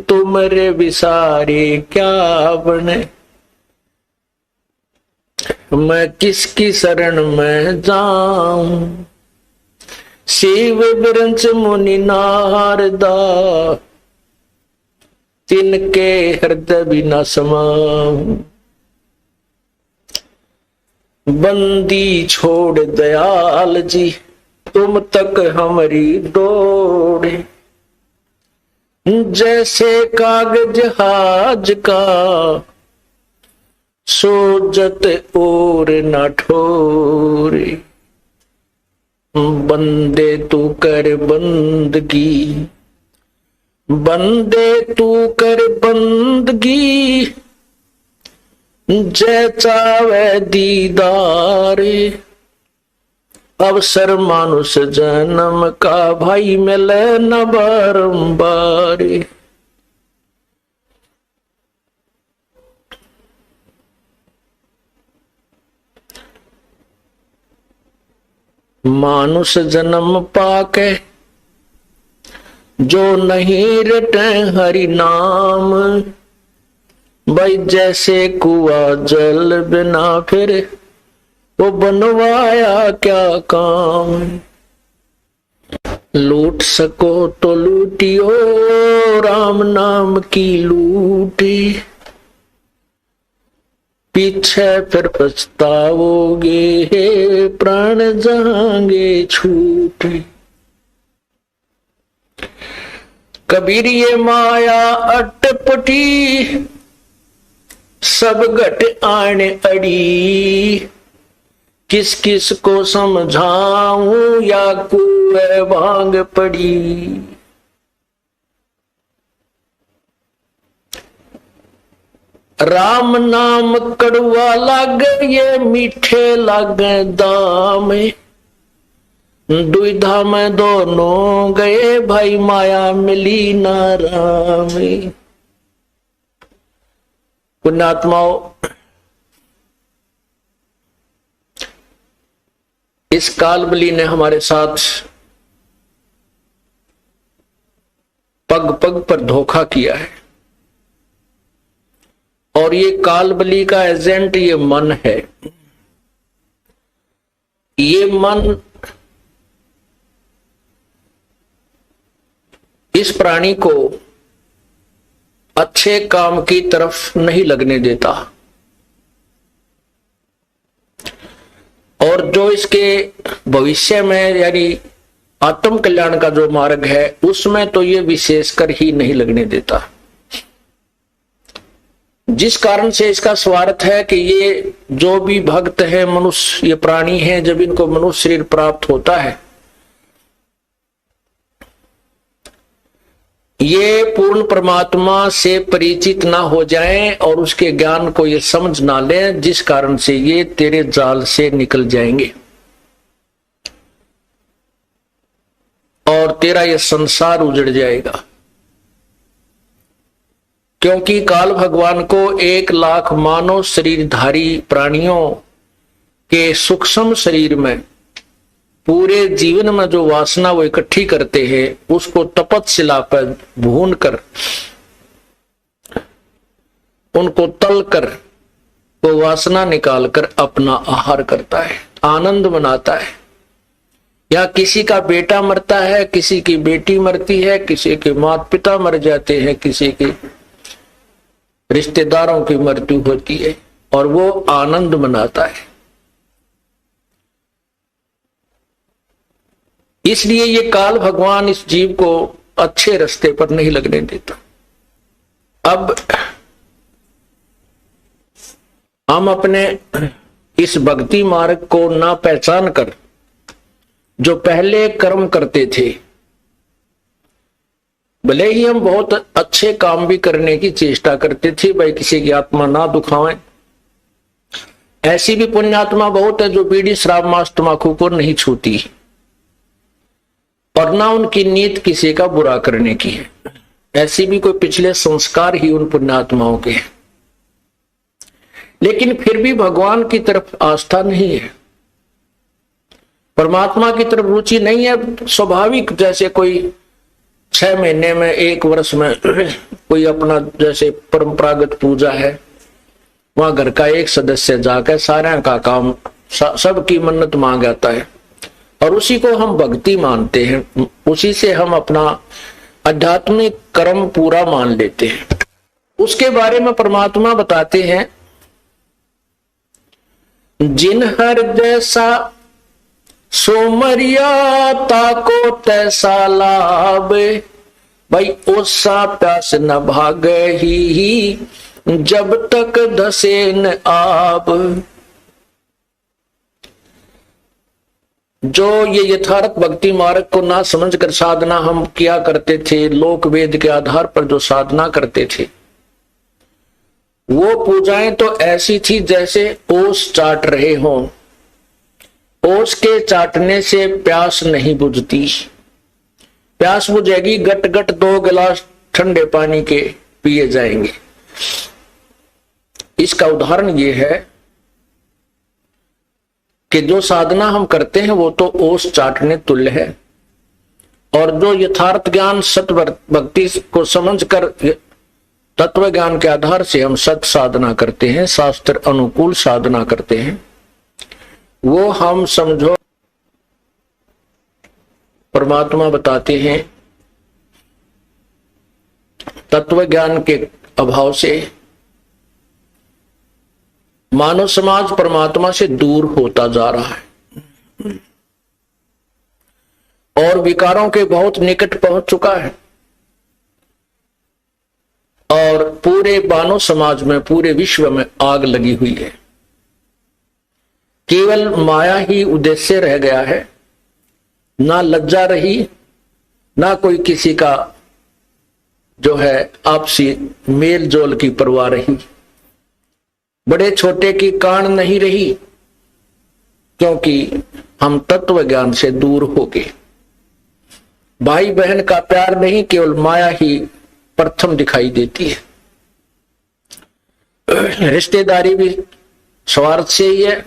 तुमरे विसारे क्या बने। मैं किसकी शरण में जाऊं, शिव बिरंच मुनि नारदा, तिनके हृदय बिना समाऊं। बंदी छोड़ दयाल जी, तुम तक हमारी दौड़े। जैसे कागज हाज का, सोजत और न ठोरे। बंदे तू कर बंदगी, बंदे तू कर बंदगी, जय चावे दीदारे। अवसर मानुष जन्म का, भाई मिले न बारंबार। मानुष जन्म पाके, जो नहीं रटे हरि नाम। भाई जैसे कुआ जल बिना फिर, वो बनवाया क्या काम। लूट सको तो लूटियो, राम नाम की लूटी। पीछे फिर पछताओगे, प्राण जाएंगे छूटे। कबीर ये माया अटपटी, सब घट आने अड़ी। किस किस को समझाऊं, या कुएं भांग पड़ी। राम नाम कड़वा लागे, ये मीठे लागे दाम। दुविधा में दोनों गए, भाई माया मिली ना राम। पुण्यात्माओं, इस कालबली ने हमारे साथ पग पग पर धोखा किया है। और ये कालबली का एजेंट ये मन है। ये मन इस प्राणी को अच्छे काम की तरफ नहीं लगने देता, और जो इसके भविष्य में यानी आत्म कल्याण का जो मार्ग है उसमें तो ये विशेषकर ही नहीं लगने देता। जिस कारण से इसका स्वार्थ है कि ये जो भी भक्त है, मनुष्य ये प्राणी है, जब इनको मनुष्य शरीर प्राप्त होता है, ये पूर्ण परमात्मा से परिचित ना हो जाएं और उसके ज्ञान को ये समझ ना लें, जिस कारण से ये तेरे जाल से निकल जाएंगे और तेरा ये संसार उजड़ जाएगा। क्योंकि काल भगवान को 1,00,000 मानव शरीरधारी प्राणियों के सूक्ष्म शरीर में पूरे जीवन में जो वासना वो इकट्ठी करते हैं, उसको तपतशिला पर भून कर, उनको तल कर, वो वासना निकाल कर अपना आहार करता है, आनंद मनाता है। या किसी का बेटा मरता है, किसी की बेटी मरती है, किसी के माता पिता मर जाते हैं, किसी के रिश्तेदारों की मृत्यु होती है, और वो आनंद मनाता है। इसलिए ये काल भगवान इस जीव को अच्छे रास्ते पर नहीं लगने देता। अब हम अपने इस भक्ति मार्ग को ना पहचान कर जो पहले कर्म करते थे, भले ही हम बहुत अच्छे काम भी करने की चेष्टा करते थे, भाई किसी की आत्मा ना दुखाएं, ऐसी भी पुण्यात्मा बहुत है जो बीड़ी शराब मांस तंबाकू को नहीं छूती और ना उनकी नीयत किसी का बुरा करने की है। ऐसी भी कोई पिछले संस्कार ही उन पुण्यात्माओं के हैं, लेकिन फिर भी भगवान की तरफ आस्था नहीं है, परमात्मा की तरफ रुचि नहीं है। स्वाभाविक जैसे कोई 6 महीने में, 1 वर्ष में कोई अपना जैसे परंपरागत पूजा है, वहां घर का एक सदस्य जाकर सारा का काम सबकी मन्नत मांग आता है और उसी को हम भक्ति मानते हैं, उसी से हम अपना आध्यात्मिक कर्म पूरा मान लेते हैं। उसके बारे में परमात्मा बताते हैं, जिन हृदय सा सोमरियाता को तैसा लाभ, भाई ओसा प्यास न भागे ही जब तक धसे न आब। जो ये यथार्थ भक्ति मार्ग को ना समझकर साधना हम किया करते थे, लोक वेद के आधार पर जो साधना करते थे, वो पूजाएं तो ऐसी थी जैसे ओस चाट रहे हों। ओस के चाटने से प्यास नहीं बुझती, प्यास बुझेगी गट गट 2 गिलास ठंडे पानी के पिए जाएंगे। इसका उदाहरण ये है कि जो साधना हम करते हैं वो तो ओस चाटने तुल्य है, और जो यथार्थ ज्ञान सत भक्ति को समझकर तत्व ज्ञान के आधार से हम सत साधना करते हैं, शास्त्र अनुकूल साधना करते हैं, वो हम समझो परमात्मा बताते हैं तत्व ज्ञान के अभाव से मानव समाज परमात्मा से दूर होता जा रहा है और विकारों के बहुत निकट पहुंच चुका है, और पूरे मानव समाज में, पूरे विश्व में आग लगी हुई है। केवल माया ही उद्देश्य रह गया है, ना लज्जा रही, ना कोई किसी का जो है आपसी मेल जोल की परवाह रही, बड़े छोटे की कान नहीं रही, क्योंकि हम तत्व ज्ञान से दूर हो गए। भाई बहन का प्यार नहीं, केवल माया ही प्रथम दिखाई देती है। रिश्तेदारी भी स्वार्थ से ही है।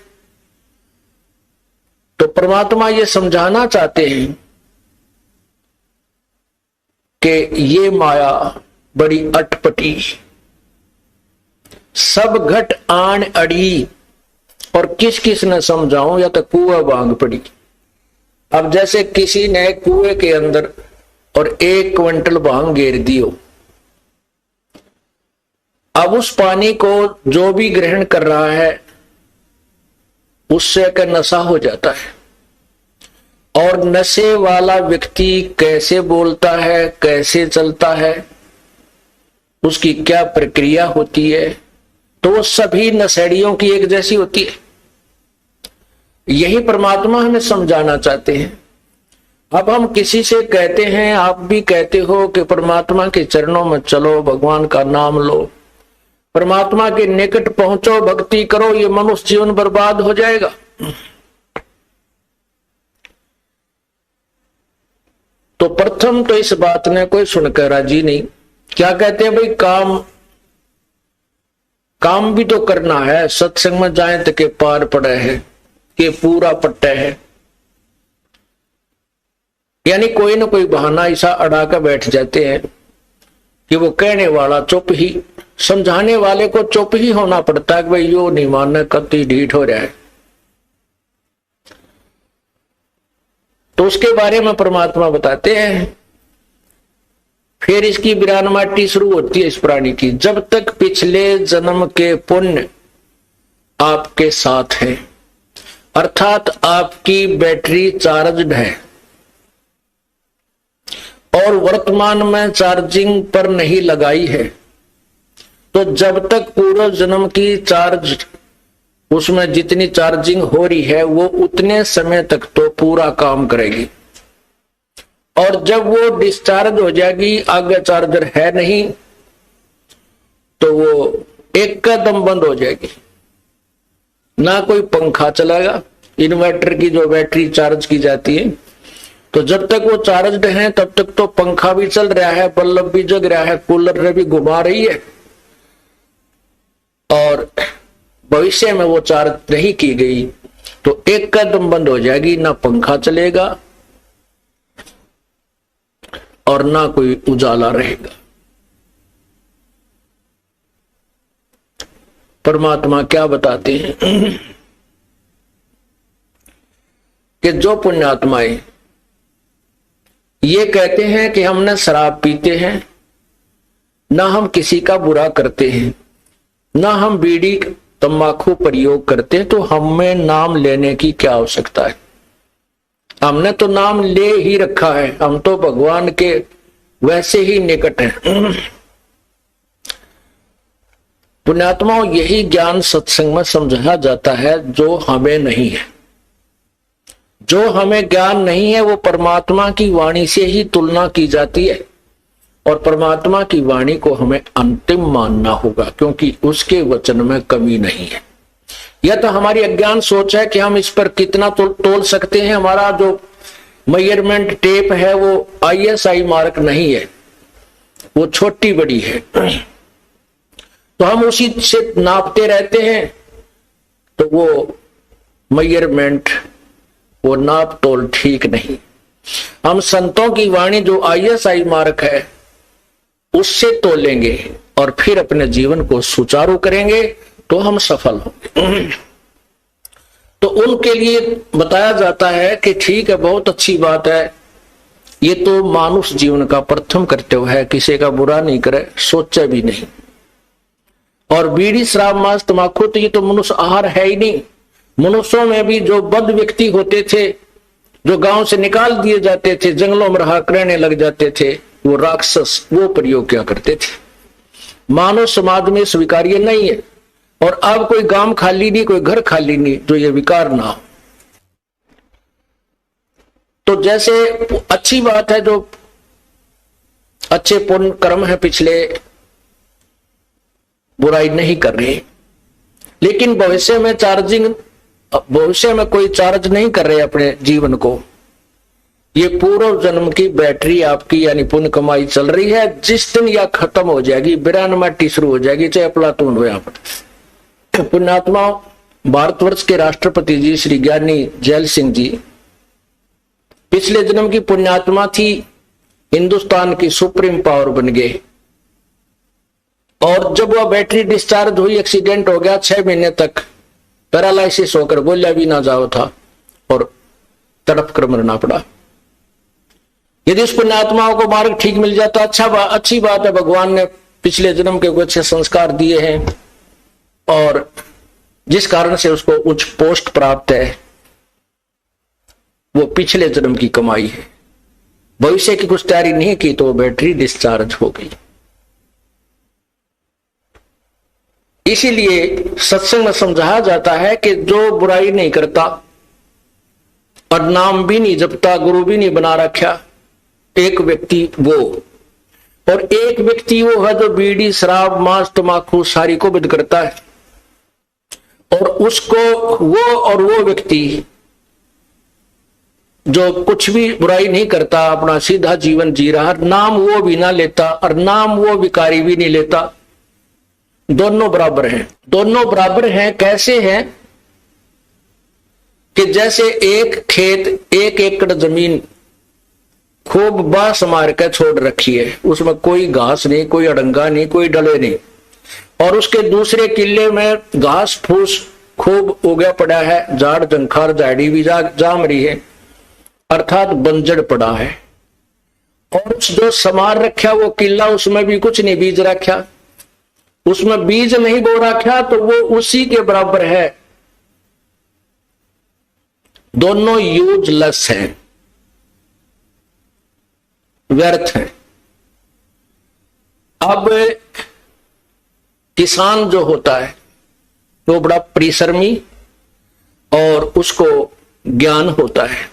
तो परमात्मा ये समझाना चाहते हैं कि ये माया बड़ी अटपटी, सब घट आन अड़ी, और किस किस ने समझाऊं, या तो कुआं भांग पड़ी। अब जैसे किसी ने कुएं के अंदर और 1 क्विंटल भांग घेर दियो, अब उस पानी को जो भी ग्रहण कर रहा है उससे का नशा हो जाता है, और नशे वाला व्यक्ति कैसे बोलता है, कैसे चलता है, उसकी क्या प्रक्रिया होती है, तो वो सभी नशेड़ियों की एक जैसी होती है। यही परमात्मा हमें समझाना चाहते हैं। अब हम किसी से कहते हैं, आप भी कहते हो कि परमात्मा के चरणों में चलो, भगवान का नाम लो, परमात्मा के निकट पहुंचो, भक्ति करो, ये मनुष्य जीवन बर्बाद हो जाएगा। तो प्रथम तो इस बात ने कोई सुनकर राजी नहीं। क्या कहते हैं भाई, काम भी तो करना है, सत्संग में जाए तो के पार पड़े है, के पूरा पट्टे है, यानी कोई ना कोई बहाना ऐसा अड़ा कर बैठ जाते हैं कि वो कहने वाला चुप ही, समझाने वाले को चुप ही होना पड़ता है कि भाई यो नहीं मानना, कति ढीठ हो रहा है। तो उसके बारे में परमात्मा बताते हैं। फिर इसकी विरानमाटी शुरू होती है इस प्राणी की। जब तक पिछले जन्म के पुण्य आपके साथ है, अर्थात आपकी बैटरी चार्ज है और वर्तमान में चार्जिंग पर नहीं लगाई है, तो जब तक पूर्व जन्म की चार्ज, उसमें जितनी चार्जिंग हो रही है वो उतने समय तक तो पूरा काम करेगी, और जब वो डिस्चार्ज हो जाएगी, आगे चार्जर है नहीं, तो वो एक कदम बंद हो जाएगी। ना कोई पंखा चलेगा, इन्वर्टर की जो बैटरी चार्ज की जाती है, तो जब तक वो चार्ज है तब तक तो पंखा भी चल रहा है, बल्ब भी जग रहा है, कूलर भी घुमा रही है, और भविष्य में वो चार्ज नहीं की गई तो एक कदम बंद हो जाएगी, ना पंखा चलेगा और ना कोई उजाला रहेगा। परमात्मा क्या बताते हैं कि जो पुण्यात्माएं ये कहते हैं कि हम न शराब पीते हैं, ना हम किसी का बुरा करते हैं, ना हम बीड़ी तंबाकू प्रयोग करते हैं, तो हमें नाम लेने की क्या आवश्यकता है? हमने तो नाम ले ही रखा है, हम तो भगवान के वैसे ही निकट हैं। पुण्यात्माओं, यही ज्ञान सत्संग में समझाया जाता है जो हमें नहीं है। जो हमें ज्ञान नहीं है वो परमात्मा की वाणी से ही तुलना की जाती है, और परमात्मा की वाणी को हमें अंतिम मानना होगा, क्योंकि उसके वचन में कमी नहीं है। यह तो हमारी अज्ञान सोच है कि हम इस पर कितना तोल सकते हैं। हमारा जो मेजरमेंट टेप है वो ISI मार्क नहीं है, वो छोटी बड़ी है, तो हम उसी से नापते रहते हैं। तो वो मेजरमेंट, वो नाप तोल ठीक नहीं। हम संतों की वाणी जो ISI मार्क है उससे तोलेंगे और फिर अपने जीवन को सुचारू करेंगे, तो हम सफल होंगे। तो उनके लिए बताया जाता है कि ठीक है, बहुत अच्छी बात है, ये तो मानुष जीवन का प्रथम कर्तव्य है, किसी का बुरा नहीं करे, सोचे भी नहीं। और बीड़ी शराब मांस तंबाकू तो ये तो मनुष्य आहार है ही नहीं। मनुष्यों में भी जो बद्ध व्यक्ति होते थे, जो गांव से निकाल दिए जाते थे, जंगलों में रहा करने लग जाते थे, वो राक्षस वो प्रयोग क्या करते थे। मानव समाज में स्वीकार्य नहीं है। और अब कोई गांव खाली नहीं, कोई घर खाली नहीं जो ये विकार ना हो। तो जैसे अच्छी बात है, जो अच्छे पुण्य कर्म है पिछले, बुराई नहीं कर रहे, लेकिन भविष्य में कोई चार्ज नहीं कर रहे अपने जीवन को। ये पूर्व जन्म की बैटरी आपकी यानी पुण्य कमाई चल रही है, जिस दिन या खत्म हो जाएगी, बिरान माटी शुरू हो जाएगी, चाहे प्लाटून हो। यहाँ पर पुण्यात्मा, भारतवर्ष के राष्ट्रपति जी श्री ज्ञानी जैल सिंह जी पिछले जन्म की पुण्यात्मा थी, हिंदुस्तान की सुप्रीम पावर बन गए। और जब वह बैटरी डिस्चार्ज हुई, एक्सीडेंट हो गया, 6 महीने तक पैरालाइसिस होकर बोला भी ना जाओ था और तड़प कर मरना पड़ा। यदि उस पुण्यात्माओं को मार्ग ठीक मिल जाता, अच्छी बात है, भगवान ने पिछले जन्म के कुछ संस्कार दिए हैं और जिस कारण से उसको उच्च पोस्ट प्राप्त है, वो पिछले जन्म की कमाई है। भविष्य की कुछ तैयारी नहीं की तो बैटरी डिस्चार्ज हो गई। इसीलिए सत्संग में समझाया जाता है कि जो बुराई नहीं करता और नाम भी नहीं जपता, गुरु भी नहीं बना रखा, एक व्यक्ति वो, और एक व्यक्ति वो है जो बीड़ी शराब मांस तंबाकू सारी को बंद करता है। और उसको वो व्यक्ति जो कुछ भी बुराई नहीं करता, अपना सीधा जीवन जी रहा, नाम वो भी ना लेता और नाम वो विकारी भी नहीं लेता, दोनों बराबर हैं। दोनों बराबर हैं कैसे हैं कि जैसे एक खेत 1 एकड़ जमीन खूब बांस मार के छोड़ रखी है, उसमें कोई घास नहीं, कोई अड़ंगा नहीं, कोई डले नहीं, और उसके दूसरे किले में घास फूस खूब उगा पड़ा है, झाड़ जंखार झाड़ी भी जाम रही है, अर्थात बंजर पड़ा है। और जो समार रखा वो किला, उसमें भी कुछ नहीं बीज रखा, उसमें बीज नहीं बो रखा, तो वो उसी के बराबर है। दोनों यूजलेस हैं, व्यर्थ हैं। अब किसान जो होता है वो बड़ा परिश्रमी और उसको ज्ञान होता है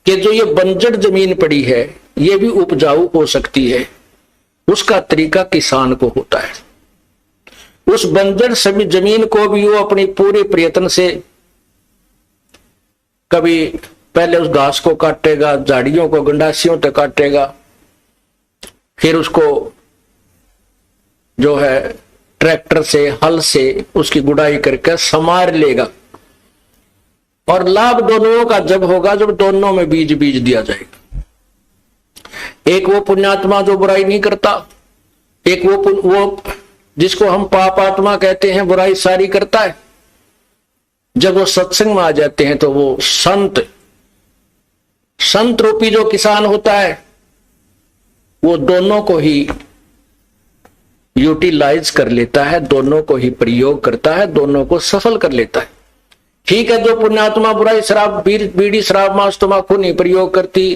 कि जो ये बंजर जमीन पड़ी है ये भी उपजाऊ हो सकती है, उसका तरीका किसान को होता है। उस बंजर सभी जमीन को भी वो अपनी पूरे प्रयत्न से कभी पहले उस घास को काटेगा, झाड़ियों को गंडासियों तक काटेगा, फिर उसको जो है ट्रैक्टर से हल से उसकी गुड़ाई करके समार लेगा। और लाभ दोनों का जब होगा जब दोनों में बीज दिया जाएगा। एक वो पुण्यात्मा जो बुराई नहीं करता, एक वो जिसको हम पापात्मा कहते हैं, बुराई सारी करता है। जब वो सत्संग में आ जाते हैं तो वो संत रूपी जो किसान होता है वो दोनों को ही यूटिलाइज कर लेता है, दोनों को ही प्रयोग करता है, दोनों को सफल कर लेता है। ठीक है, जो पुण्यात्मा बुराई शराब बीड़ी शराब मांस तंबाकू नहीं प्रयोग करती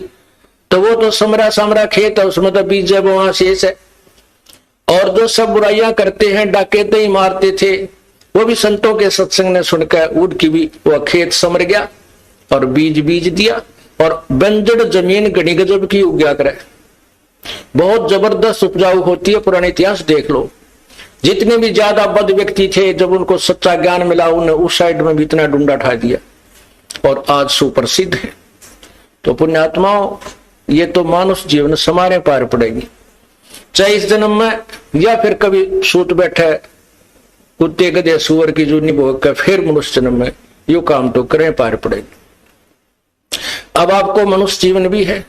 तो वो तो समरा खेत है, उसमें तो बीज है, वहां शेष है। और जो सब बुराइयां करते हैं, डाकैते ही मारते थे, वो भी संतों के सत्संग ने सुनकर उनकी भी वो खेत समर गया और बीज दिया और बंजर जमीन घनी गजब की उग गया करे, बहुत जबरदस्त उपजाऊ होती है। पुराने इतिहास देख लो, जितने भी ज्यादा बद व्यक्ति थे, जब उनको सच्चा ज्ञान मिला उन्हें उस साइड में भी इतना डूंडा ठा दिया और आज सुप्रसिद्ध है। तो पुण्यात्माओं, ये तो मानुष जीवन समारे पार पड़ेगी, चाहे इस जन्म में या फिर कभी सूत बैठे कुत्ते गधे सुअर की जूनी भोग कर फिर मनुष्य जन्म में यू काम तो करें पार पड़ेगी। अब आपको मनुष्य जीवन भी है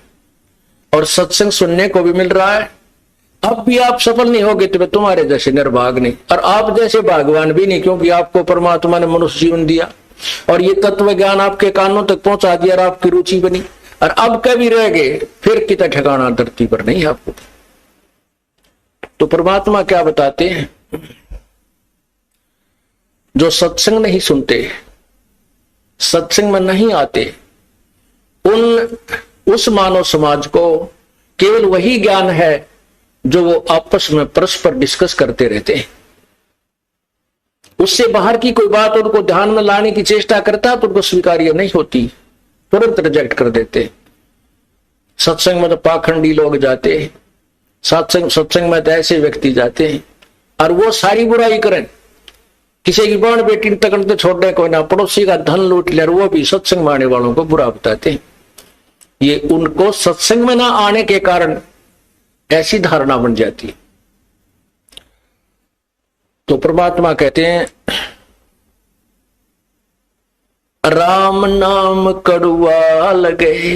और सत्संग सुनने को भी मिल रहा है। अब भी आप सफल नहीं होगे तो तुम्हारे जैसे निर्भाग नहीं, और आप जैसे भागवान भी नहीं, क्योंकि आपको परमात्मा ने मनुष्य जीवन दिया और ये तत्व ज्ञान आपके कानों तक पहुंचा दिया और आपकी रुचि बनी, और अब कभी रह गए फिर कितना ठिकाना धरती पर नहीं आपको। तो परमात्मा क्या बताते हैं, जो सत्संग नहीं सुनते, सत्संग में नहीं आते, उस मानव समाज को केवल वही ज्ञान है जो वो आपस में परस्पर डिस्कस करते रहते हैं। उससे बाहर की कोई बात उनको ध्यान में लाने की चेष्टा करता है तो उनको स्वीकार्य नहीं होती, तुरंत रिजेक्ट कर देते। सत्संग में तो पाखंडी लोग जाते हैं, सत्संग में तो ऐसे व्यक्ति जाते हैं और वो सारी बुराई करें, किसी की बहन बेटी तक तो छोड़ने को ना, पड़ोसी का धन लूट ले, वो भी सत्संग में आने वालों को बुरा बताते हैं। ये उनको सत्संग में ना आने के कारण ऐसी धारणा बन जाती है। तो परमात्मा कहते हैं, राम नाम कड़वा लगे,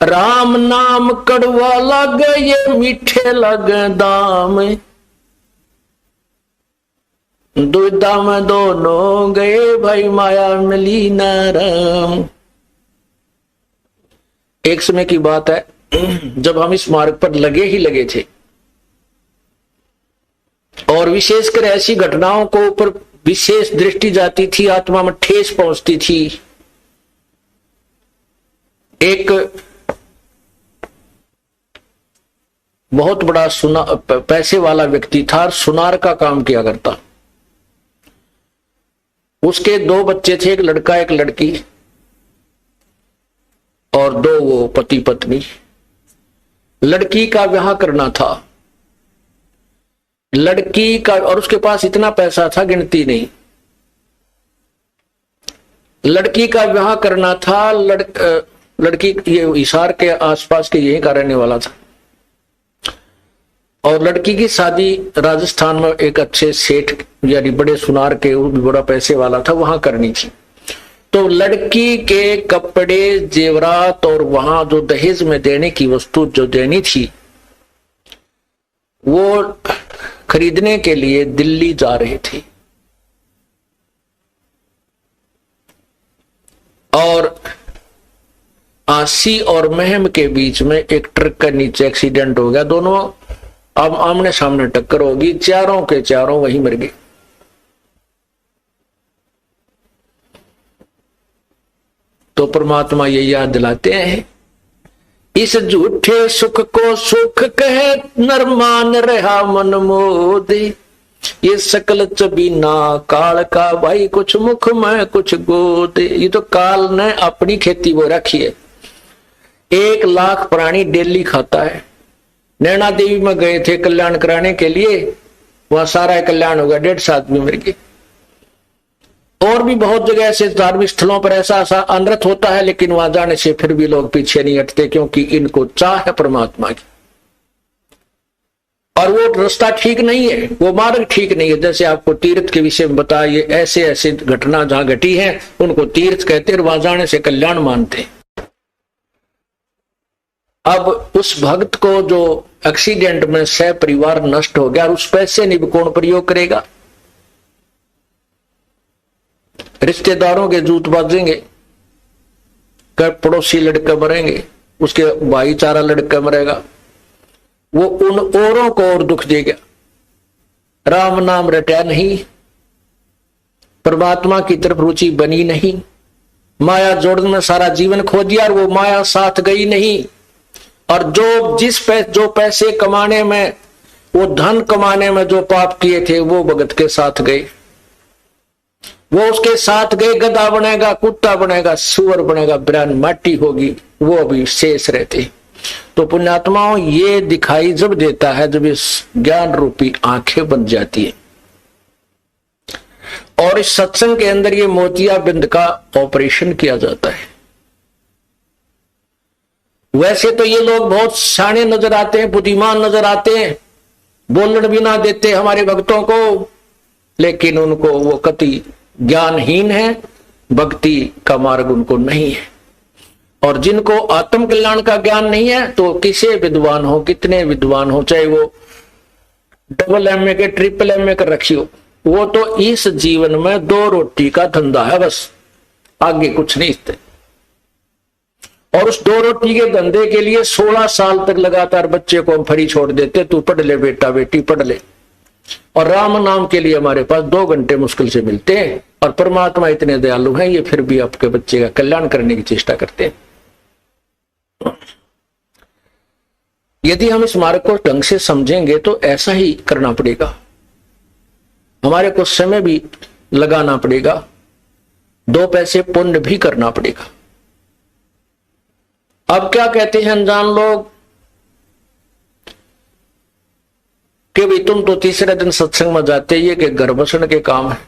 राम नाम कड़वा लगे, ये मीठे लगे दाम, दुविधा में दोनों गए, भाई माया मिली न राम। एक समय की बात है, जब हम इस मार्ग पर लगे ही लगे थे और विशेषकर ऐसी घटनाओं को ऊपर विशेष दृष्टि जाती थी, आत्मा में ठेस पहुंचती थी। एक बहुत बड़ा पैसे वाला व्यक्ति था, सुनार का काम किया करता। उसके 2 बच्चे थे, एक लड़का एक लड़की, और 2 वो पति पत्नी। लड़की का विवाह करना था, लड़की का, और उसके पास इतना पैसा था गिनती नहीं। लड़की का विवाह करना था, लड़की ये हिसार के आसपास के यही का रहने वाला था, और लड़की की शादी राजस्थान में एक अच्छे सेठ यानी बड़े सुनार के, वो भी बड़ा पैसे वाला था, वहां करनी थी। तो लड़की के कपड़े जेवरात और वहां जो दहेज में देने की वस्तु जो देनी थी वो खरीदने के लिए दिल्ली जा रहे थे, और आसी और महम के बीच में एक ट्रक के नीचे एक्सीडेंट हो गया। दोनों अब आमने सामने टक्कर होगी, चारों के चारों वहीं मर गए। तो परमात्मा ये याद दिलाते हैं, इस झूठे सुख को सुख कहे नर मान रहा मन मोदे, ये सकल चबीना काल का भाई, कुछ मुख में कुछ गोदे। ये तो काल ने अपनी खेती वो रखी है, 1 लाख प्राणी डेली खाता है। नैना देवी में गए थे कल्याण कराने के लिए, वहां सारा कल्याण हो गया, 150 आदमी मर गए। और भी बहुत जगह ऐसे धार्मिक स्थलों पर ऐसा अनर्थ होता है, लेकिन वहां जाने से फिर भी लोग पीछे नहीं हटते, क्योंकि इनको चाह है परमात्मा की। और वो रास्ता ठीक नहीं है, वो मार्ग ठीक नहीं है। जैसे आपको तीर्थ के विषय में बताया, ये ऐसे ऐसे घटना जहां घटी है उनको तीर्थ कहते हैं, वहां जाने से कल्याण मानते हैं। अब उस भक्त को जो एक्सीडेंट में सह परिवार नष्ट हो गया, और उस पैसे नहीं कौन प्रयोग करेगा? रिश्तेदारों के जूत बाजेंगे, कई पड़ोसी लड़के मरेंगे, उसके भाईचारा लड़का मरेगा, वो उन औरों को और दुख देगा। राम नाम रटा नहीं, परमात्मा की तरफ रुचि बनी नहीं, माया जोड़ने में सारा जीवन खो दिया और वो माया साथ गई नहीं। और जो पैसे कमाने में, वो धन कमाने में जो पाप किए थे वो भगत के साथ गए, वो उसके साथ गए। गधा बनेगा, कुत्ता बनेगा, सुअर बनेगा, ब्राह्मण माटी होगी, वो अभी शेष रहते। तो पुण्यात्माओं, ये दिखाई जब देता है जब इस ज्ञान रूपी आंखें बन जाती है। और इस सत्संग के अंदर ये मोतियाबिंद का ऑपरेशन किया जाता है। वैसे तो ये लोग बहुत शाणे नजर आते हैं, बुद्धिमान नजर आते हैं, बोलने भी ना देते हमारे भक्तों को, लेकिन उनको वो कति ज्ञानहीन है, भक्ति का मार्ग उनको नहीं है। और जिनको आत्म कल्याण का ज्ञान नहीं है, तो किसे विद्वान हो, कितने विद्वान हो, चाहे वो डबल एमए के ट्रिपल एमए कर रखी हो, वो तो इस जीवन में 2 रोटी का धंधा है बस, आगे कुछ नहीं। और उस 2 रोटी के धंधे के लिए 16 साल तक लगातार बच्चे को हम फ्री छोड़ देते, तू पढ़ ले बेटा, बेटी पढ़ ले। और राम नाम के लिए हमारे पास 2 घंटे मुश्किल से मिलते हैं, और परमात्मा इतने दयालु हैं, ये फिर भी आपके बच्चे का कल्याण करने की चेष्टा करते हैं। यदि हम इस मार्ग को ढंग से समझेंगे तो ऐसा ही करना पड़ेगा। हमारे को समय भी लगाना पड़ेगा, 2 पैसे पुण्य भी करना पड़ेगा। अब क्या कहते हैं अनजान लोग कि भाई तुम तो तीसरे दिन सत्संग में जाते ही कि घर बसने के काम है,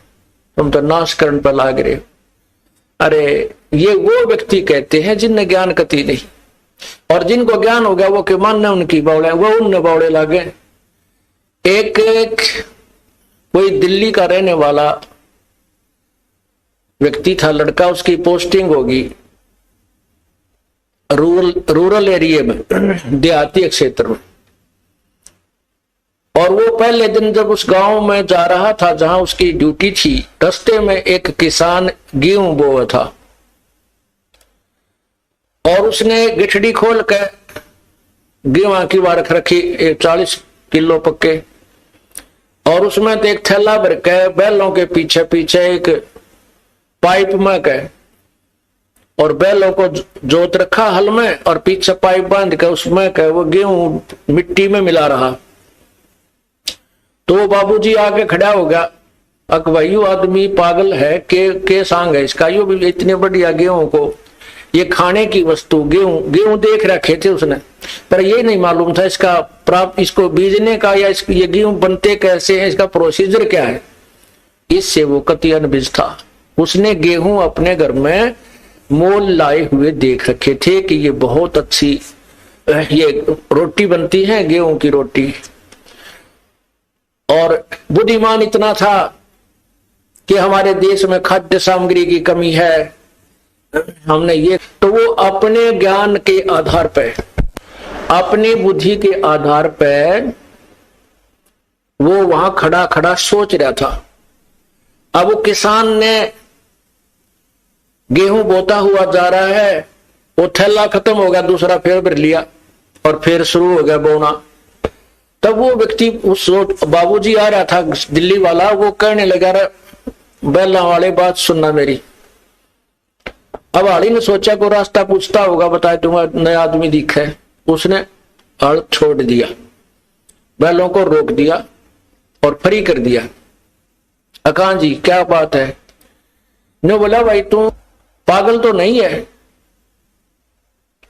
तुम तो नाश करने पर लाग रहे हो। अरे ये वो व्यक्ति कहते हैं जिनने ज्ञान कति नहीं, और जिनको ज्ञान हो गया वो के मानने उनकी बावड़े, वो उनने बावड़े लागे। एक कोई दिल्ली का रहने वाला व्यक्ति था, लड़का, उसकी पोस्टिंग होगी रूरल एरिया में, देहाती क्षेत्र में। और वो पहले दिन जब उस गांव में जा रहा था जहां उसकी ड्यूटी थी, रास्ते में एक किसान गेहूं बोया था, और उसने गिठड़ी खोल के गेहूं की वारख रखी 40 किलो पक्के, और उसमें तो एक थैला भर के बैलों के पीछे पीछे एक पाइप में के, और बैलों को जोत रखा हल में, और पीछे पाइप बांध के उसमें के वो गेहूं मिट्टी में मिला रहा। तो बाबूजी आके खड़ा हो गया, अक भाई आदमी पागल है के सांग है इसका, यो भी इतने बढ़िया गेहूं को, ये खाने की वस्तु गेहूं देख रखे थे उसने, पर ये नहीं मालूम था इसका प्राप्त, इसको बीजने का या ये गेहूं बनते कैसे हैं, इसका प्रोसीजर क्या है। इससे वो कति अनभिज था। उसने गेहूं अपने घर में मोल लाए हुए देख रखे थे कि ये बहुत अच्छी ये रोटी बनती है, गेहूं की रोटी। और बुद्धिमान इतना था कि हमारे देश में खाद्य सामग्री की कमी है, हमने ये, तो वो अपने ज्ञान के आधार पर, अपनी बुद्धि के आधार पर वो वहां खड़ा खड़ा सोच रहा था। अब वो किसान ने गेहूं बोता हुआ जा रहा है, वो थैला खत्म हो गया, दूसरा फिर भर लिया और फिर शुरू हो गया बोना। तब वो व्यक्ति उस बाबूजी आ रहा था दिल्ली वाला, वो कहने लगा, बैला वाले बात सुनना मेरी। अब हाड़ी ने सोचा को रास्ता पूछता होगा, बताए तुम्हारा नया आदमी दिखा है। उसने हल छोड़ दिया, बैलों को रोक दिया और फ्री कर दिया। अकान जी क्या बात है? ने बोला भाई तू पागल तो नहीं है?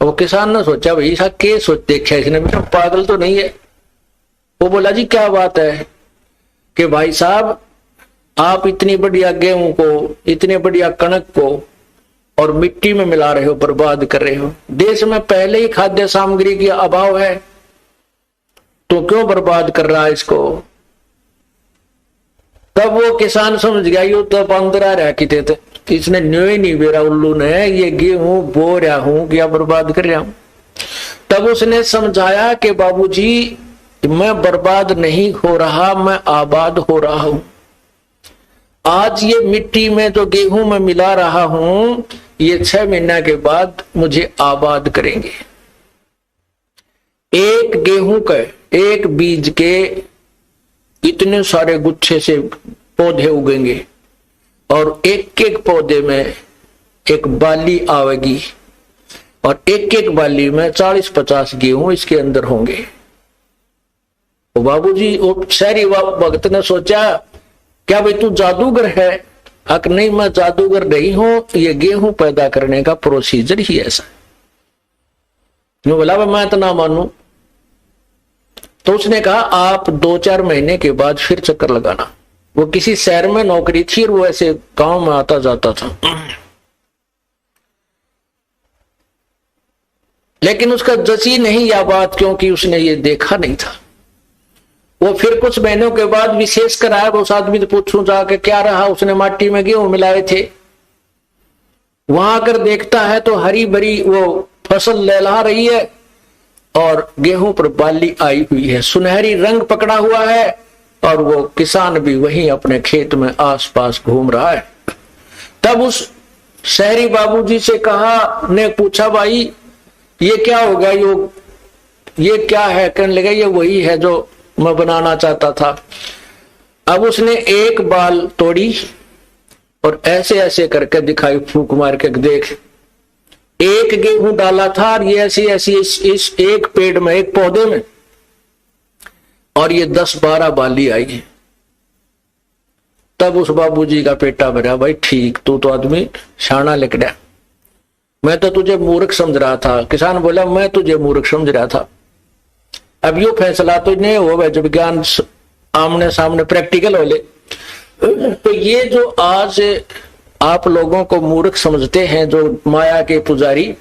वो किसान ने सोचा भाई ऐसा के सोच देखा इसने, बेटा पागल तो नहीं है। वो बोला जी क्या बात है कि भाई साहब आप इतनी बढ़िया गेहूं को, इतने बढ़िया कणक को और मिट्टी में मिला रहे हो, बर्बाद कर रहे हो। देश में पहले ही खाद्य सामग्री की अभाव है, तो क्यों बर्बाद कर रहा है इसको? तब वो किसान समझ गया यू तो पंद्रह रह की थे, इसने न्यू ही नहीं बेरा उल्लू ने, ये गेहूं बो रहा हूं क्या बर्बाद कर रहा हूं। तब उसने समझाया कि बाबूजी मैं बर्बाद नहीं हो रहा, मैं आबाद हो रहा हूं। आज ये मिट्टी में जो गेहूं मैं मिला रहा हूं, ये 6 महीने के बाद मुझे आबाद करेंगे। एक गेहूं के, एक बीज के इतने सारे गुच्छे से पौधे उगेंगे और एक एक पौधे में एक बाली आवेगी और एक एक बाली में 40-50 गेहूं इसके अंदर होंगे। तो बाबूजी, वो शहरी भक्त ने सोचा, क्या भाई तू जादूगर है? अक नहीं, मैं जादूगर नहीं हूं, ये गेहूं पैदा करने का प्रोसीजर ही ऐसा है। बोला मैं तो ना मानू। तो उसने कहा आप 2-4 महीने के बाद फिर चक्कर लगाना। वो किसी शहर में नौकरी थी और वो ऐसे गांव में आता जाता था, लेकिन उसका जची नहीं यह बात, क्योंकि उसने ये देखा नहीं था। वो फिर कुछ महीनों के बाद विशेष कर आया, उस आदमी से पूछूं जाके क्या रहा, उसने माटी में गेहूं मिलाए थे। वहां आकर देखता है तो हरी भरी वो फसल लहला रही है और गेहूं पर बाली आई हुई है, सुनहरी रंग पकड़ा हुआ है, और वो किसान भी वहीं अपने खेत में आसपास घूम रहा है। तब उस शहरी बाबूजी से कहा, ने पूछा भाई ये क्या हो गया, ये क्या है? कहने लगा ये वही है जो मैं बनाना चाहता था। अब उसने एक बाल तोड़ी और ऐसे ऐसे करके दिखाई, फूंक मार के, देख एक गेहूं डाला था और ये ऐसी ऐसी इस एक पेड़ में, एक पौधे में, और ये 10-12 बाली आई है। तब उस बाबूजी का पेटा भरा, भाई ठीक, तू तो आदमी शाना लिखड़ा, मैं तो तुझे मूर्ख समझ रहा था। किसान बोला मैं तुझे मूर्ख समझ रहा था। अब यो फैसला तो नहीं हो जब ज्ञान आमने सामने प्रैक्टिकल हो ले। तो ये जो आज आप लोगों को मूर्ख समझते हैं, जो माया के पुजारी,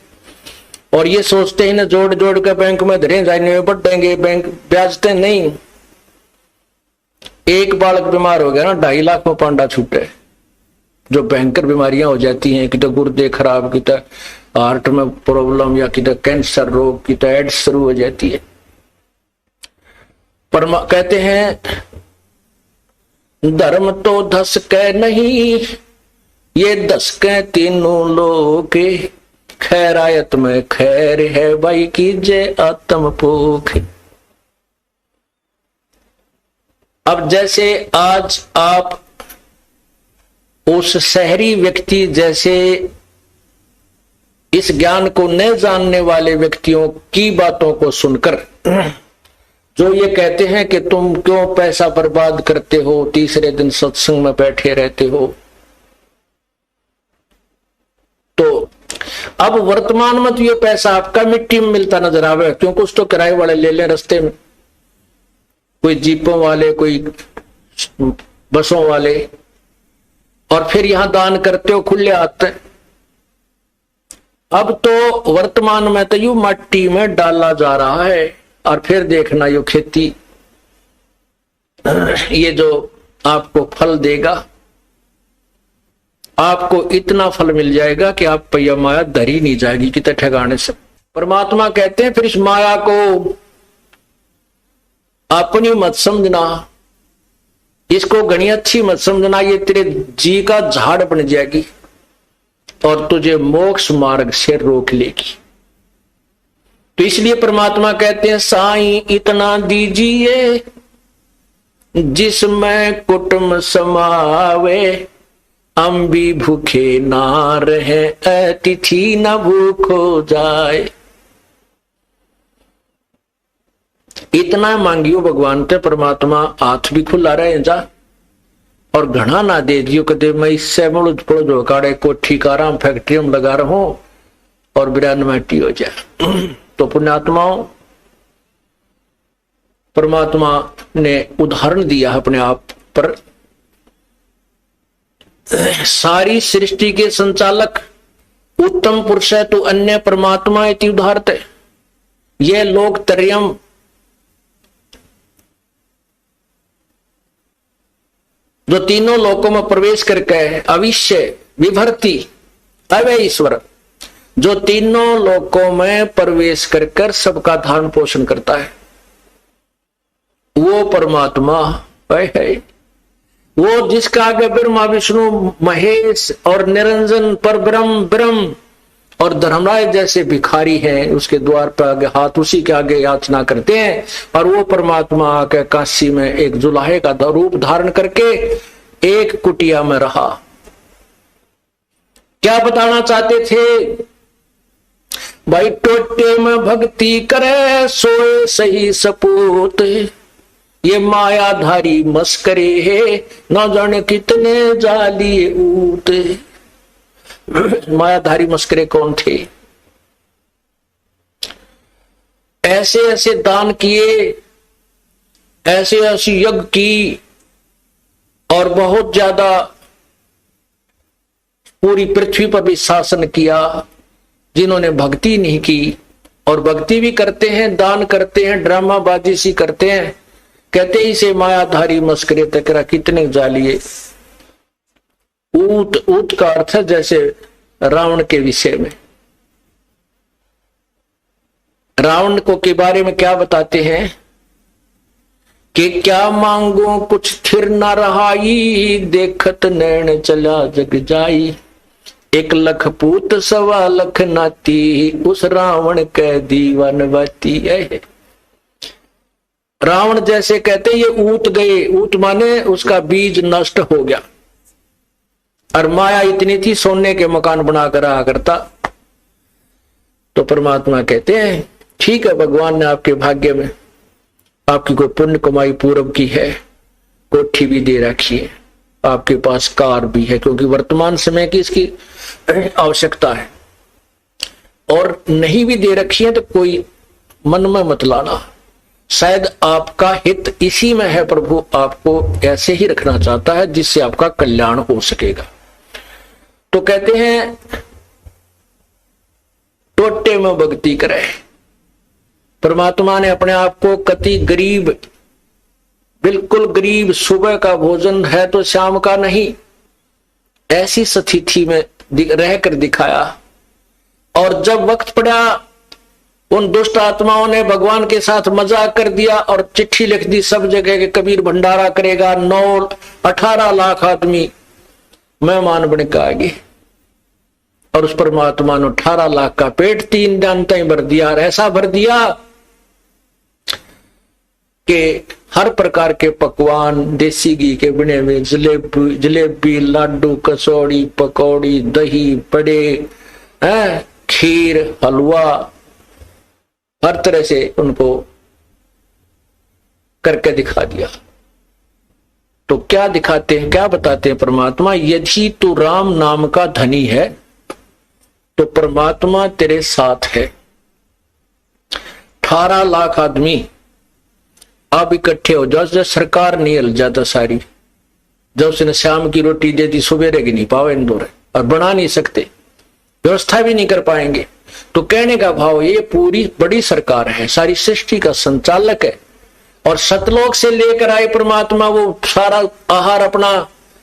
और ये सोचते हैं ना जोड़ जोड़ के बैंक में धरे जाएंगे, बढ़ देंगे, बैंक ब्याजते नहीं। एक बालक बीमार हो गया ना, 2.5 लाख में पांडा छूटे, जो भयंकर बीमारियां हो जाती हैं, किधर गुर्दे खराब, किधर हार्ट में प्रॉब्लम, या किधर कैंसर रोग, किधर एड्स शुरू हो जाती है। पर कहते हैं धर्म तो धस के नहीं, ये धस के तीनों लोग, खैरायत में खैर है भाई कीजिए आत्म पोख। अब जैसे आज आप उस शहरी व्यक्ति जैसे इस ज्ञान को न जानने वाले व्यक्तियों की बातों को सुनकर जो ये कहते हैं कि तुम क्यों पैसा बर्बाद करते हो, तीसरे दिन सत्संग में बैठे रहते हो, तो अब वर्तमान में तो ये पैसा आपका मिट्टी में मिलता नजर आवे, क्यों कुछ तो किराए वाले ले लें रास्ते में, कोई जीपों वाले, कोई बसों वाले, और फिर यहां दान करते हो खुले आते। अब तो वर्तमान में तो यू मट्टी में डाला जा रहा है, और फिर देखना यो खेती, ये जो आपको फल देगा, आपको इतना फल मिल जाएगा कि आप पैया माया धरी नहीं जाएगी कितने ठिकाने से। परमात्मा कहते हैं फिर इस माया को अपनी मत समझना, इसको घनी अच्छी मत समझना, ये तेरे जी का झाड़ बन जाएगी और तुझे मोक्ष मार्ग से रोक लेगी। तो इसलिए परमात्मा कहते हैं साईं इतना दीजिए जिसमें कुटुंब समावे, हम भी भूखे ना रहे अतिथि न भूखो जाए। इतना मांगियो भगवान ते, परमात्मा हाथ भी खुला रहे जा, और घना ना दे दियो कदे मैं इससे मुड़ पड़ो काड़े कोठी काराम फैक्ट्री में लगा रहा हूं और बिरान माटी हो जाए। तो पुण्यात्माओं, परमात्मा ने उदाहरण दिया अपने आप पर। सारी सृष्टि के संचालक उत्तम पुरुष है तो अन्य परमात्मा इति उदाहरते। ये लोक त्रयम्, जो तीनों लोकों में प्रवेश करके अविश्य विभर्ति अव्यय ईश्वर, जो तीनों लोकों में प्रवेश कर कर सबका धारण पोषण करता है, वो परमात्मा है। वो जिसका आगे ब्रह्मा विष्णु महेश और निरंजन पर ब्रह्म और धर्मराज जैसे भिखारी हैं, उसके द्वार पर आगे हाथ उसी के आगे याचना करते हैं, और वो परमात्मा आके काशी में एक जुलाहे का रूप धारण करके एक कुटिया में रहा। क्या बताना चाहते थे भाई? टोटे में भक्ति करे सोए सही सपूत, ये मायाधारी मस्करे है न जाने कितने जाली ऊत। मायाधारी मस्करे कौन थे? ऐसे ऐसे दान किए, ऐसे ऐसी यज्ञ की, और बहुत ज्यादा पूरी पृथ्वी पर भी शासन किया, जिन्होंने भक्ति नहीं की। और भक्ति भी करते हैं, दान करते हैं, ड्रामाबाजी सी करते हैं, कहते ही से मायाधारी मस्करे तकरा कितने जालिए। ऊत का अर्थ है जैसे रावण के विषय में। रावण को के बारे में क्या बताते हैं कि क्या मांगो कुछ थिर न रहाई, देखत नैन चला जग जाई, 1 लाख पूत 1.25 लाख नाती, उस रावण के दीवान बाती है। रावण जैसे कहते ये ऊत गए, ऊत माने उसका बीज नष्ट हो गया, और माया इतनी थी सोने के मकान बनाकर रहा करता। तो परमात्मा कहते हैं ठीक है, भगवान ने आपके भाग्य में आपकी कोई पुण्य कमाई पूर्व की है, कोठी भी दे रखी है, आपके पास कार भी है, क्योंकि वर्तमान समय की इसकी आवश्यकता है, और नहीं भी दे रखी है तो कोई मन में मत लाना, शायद आपका हित इसी में है। प्रभु आपको ऐसे ही रखना चाहता है जिससे आपका कल्याण हो सकेगा। तो कहते हैं टोटे में भक्ति करे। परमात्मा ने अपने आप को कति गरीब, बिल्कुल गरीब, सुबह का भोजन है तो शाम का नहीं, ऐसी स्थिति में रहकर दिखाया। और जब वक्त पड़ा, उन दुष्ट आत्माओं ने भगवान के साथ मजाक कर दिया और चिट्ठी लिख दी सब जगह के कबीर भंडारा करेगा, 18 लाख आदमी मेहमान बन के आएंगे। और उस परमात्मा ने 18 लाख का पेट 3 दिन तक भर दिया, और ऐसा भर दिया कि हर प्रकार के पकवान, देसी घी के बने हुए जलेबी, लाडू, कसौड़ी, पकौड़ी, दही, बड़े, खीर, हलवा, हर तरह से उनको करके दिखा दिया। तो क्या दिखाते हैं, क्या बताते हैं परमात्मा? यदि तू राम नाम का धनी है तो परमात्मा तेरे साथ है। 18 लाख आदमी अब इकट्ठे हो जाओ, जब सरकार नहीं हिल जाता सारी, जब उसने शाम की रोटी दे दी, सुबेरे की नहीं पावे इंदौर, और बना नहीं सकते, व्यवस्था भी नहीं कर पाएंगे। तो कहने का भाव, ये पूरी बड़ी सरकार है, सारी सृष्टि का संचालक है, और सतलोक से लेकर आए परमात्मा वो सारा आहार अपना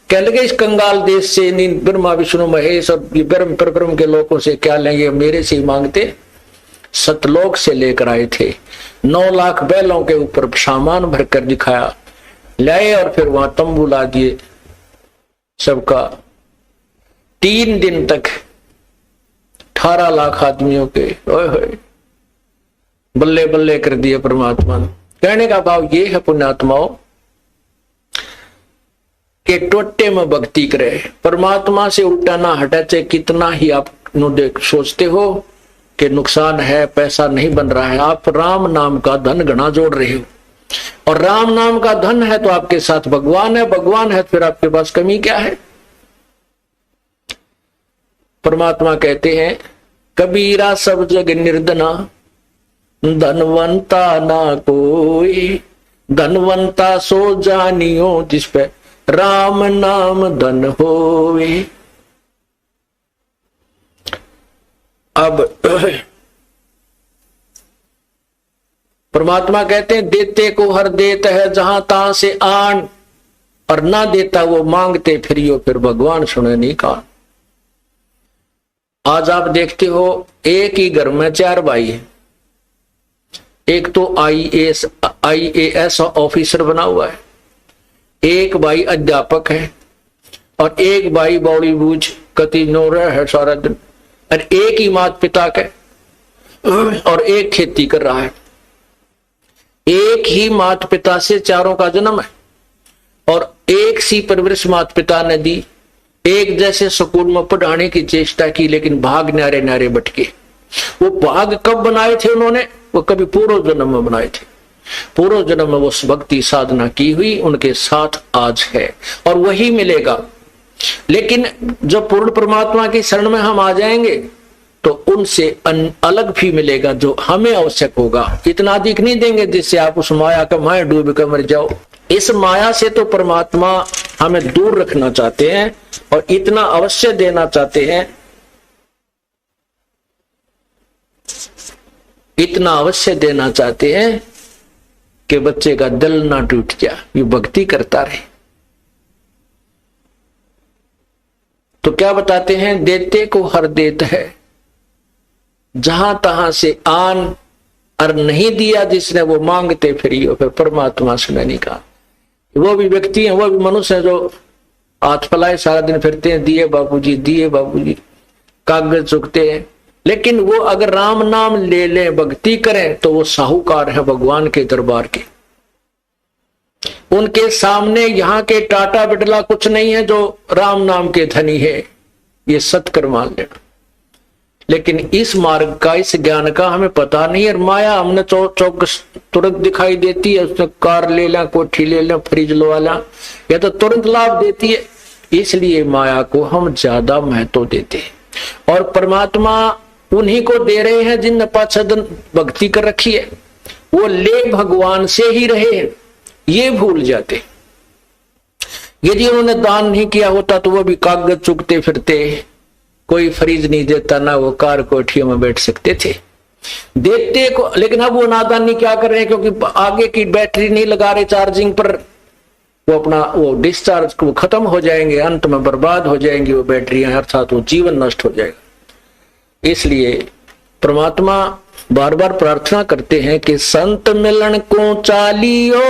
कह लगे इस कंगाल देश से, ब्रह्मा विष्णु महेश और ब्रह्म परब्रह्म के लोगों से क्या लेंगे, मेरे से ही मांगते। सतलोक से लेकर आए थे, 9 लाख बैलों के ऊपर सामान भरकर दिखाया, लाए और फिर वहां तंबू ला दिए सबका। 3 दिन तक 18 लाख आदमियों के बल्ले बल्ले कर दिए परमात्मा ने। कहने का भाव ये है पुण्यात्माओं के टोटे में भक्ति करे, परमात्मा से उल्टा ना हटा, चाहे कितना ही आप देख सोचते हो कि नुकसान है, पैसा नहीं बन रहा है, आप राम नाम का धन गणा जोड़ रहे हो, और राम नाम का धन है तो आपके साथ भगवान है, भगवान है फिर आपके पास कमी क्या है? परमात्मा कहते हैं कबीरा सब जग निर्धना, धनवंता ना कोई, धनवंता सो जानियो जिस पे राम नाम धन होवे। अब परमात्मा कहते हैं देते को हर देत है जहां तहां से आन, और ना देता वो मांगते फिरियो, फिर भगवान सुने नहीं कान। आज आप देखते हो एक ही घर में 4 भाई है। एक तो आईएएस ऑफिसर बना हुआ है, एक भाई अध्यापक है, और एक भाई बॉलीवुड कति नो रहा है सारा दिन, और एक ही माता पिता के, और एक खेती कर रहा है। एक ही माता पिता से चारों का जन्म है, और एक सी परवरिश माता पिता ने दी। एक जैसे स्कूल में पढ़ाने की चेष्टा की, लेकिन भाग न्यारे न्यारे भटके। वो भाग कब बनाए थे उन्होंने? वो कभी पूर्व जन्म में बनाए थे। पूर्व जन्म में वो भक्ति साधना की हुई उनके साथ आज है, और वही मिलेगा। लेकिन जब पूर्ण परमात्मा की शरण में हम आ जाएंगे तो उनसे अलग भी मिलेगा जो हमें आवश्यक होगा। इतना अधिक नहीं देंगे जिससे आप उस माया का माया डूब कर मर जाओ। इस माया से तो परमात्मा हमें दूर रखना चाहते हैं, और इतना अवश्य देना चाहते हैं, इतना अवश्य देना चाहते हैं कि बच्चे का दिल ना टूट जाए, ये भक्ति करता रहे। तो क्या बताते हैं? देते को हर देत है, जहां तहां से आन, और नहीं दिया जिसने वो मांगते फिरियो। फिर परमात्मा सुने नहीं कहा। वो भी व्यक्ति हैं, वो भी मनुष्य हैं जो हाथ फैलाए सारा दिन फिरते हैं, दिए बाबूजी दिए बाबूजी, कागज चुकते हैं। लेकिन वो अगर राम नाम ले लें, भक्ति करें, तो वो साहूकार है भगवान के दरबार के। उनके सामने यहाँ के टाटा बिड़ला कुछ नहीं है जो राम नाम के धनी है, ये सत्कर मान लेना। लेकिन इस मार्ग का, इस ज्ञान का हमें पता नहीं है। माया हमने चौक तुरंत दिखाई देती है, उसने कार ले लें, कोठी ले लें, फ्रिज लगा लें, या तो तुरंत लाभ देती है। इसलिए माया को हम ज्यादा महत्व देते हैं, और परमात्मा उन्हीं को दे रहे हैं जिनने 5 दिन भक्ति कर रखी है। वो ले भगवान से ही रहे हैं, ये भूल जाते। यदि उन्होंने दान नहीं किया होता तो वो भी कागज चुकते फिरते, कोई फ्रिज नहीं देता, ना वो कार कोठियों में बैठ सकते थे। देते को, लेकिन अब वो नादानी क्या कर रहे हैं, क्योंकि आगे की बैटरी नहीं लगा रहे चार्जिंग पर, वो अपना वो डिस्चार्ज को खत्म हो जाएंगे, अंत में बर्बाद हो जाएंगी वो बैटरियां, अर्थात वो जीवन नष्ट हो जाएगा। इसलिए परमात्मा बार बार प्रार्थना करते हैं कि संत मिलन को चालियो,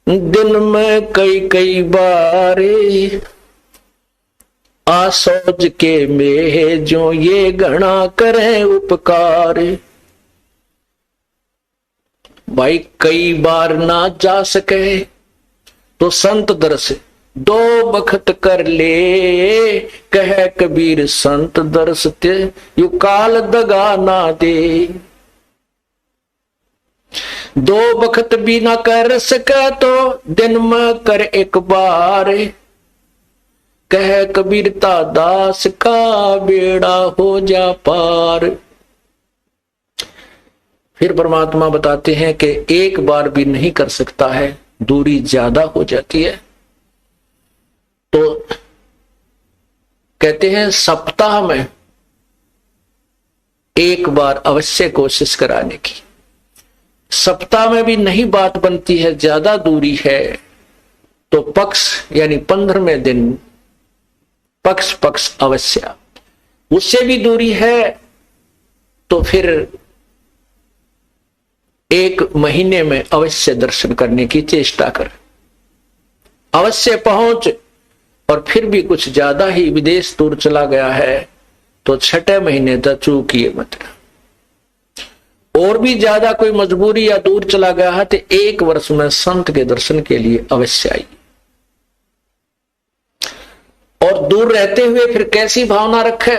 दिन में कई बारे, आसोज के में जो ये गणा करें उपकार। भाई कई बार ना जा सके तो संत दर्श 2 बखत कर ले, कह कबीर संत दर्श ते यू काल दगा ना दे। 2 बखत भी ना कर सके तो दिन में कर एक बार, कह कबीरता दास का बेड़ा हो जा पार। फिर परमात्मा बताते हैं कि एक बार भी नहीं कर सकता है, दूरी ज्यादा हो जाती है। तो कहते हैं सप्ताह में एक बार अवश्य कोशिश कराने की। सप्ताह में भी नहीं बात बनती है, ज्यादा दूरी है, तो पक्ष यानी 15वें दिन पक्ष अवश्य। उससे भी दूरी है तो फिर 1 महीने में अवश्य दर्शन करने की चेष्टा कर, अवश्य पहुंच। और फिर भी कुछ ज्यादा ही विदेश दूर चला गया है तो 6 महीने तक चूकिए मत। और भी ज्यादा कोई मजबूरी या दूर चला गया है तो 1 वर्ष में संत के दर्शन के लिए अवश्य आइए। और दूर रहते हुए फिर कैसी भावना रखे?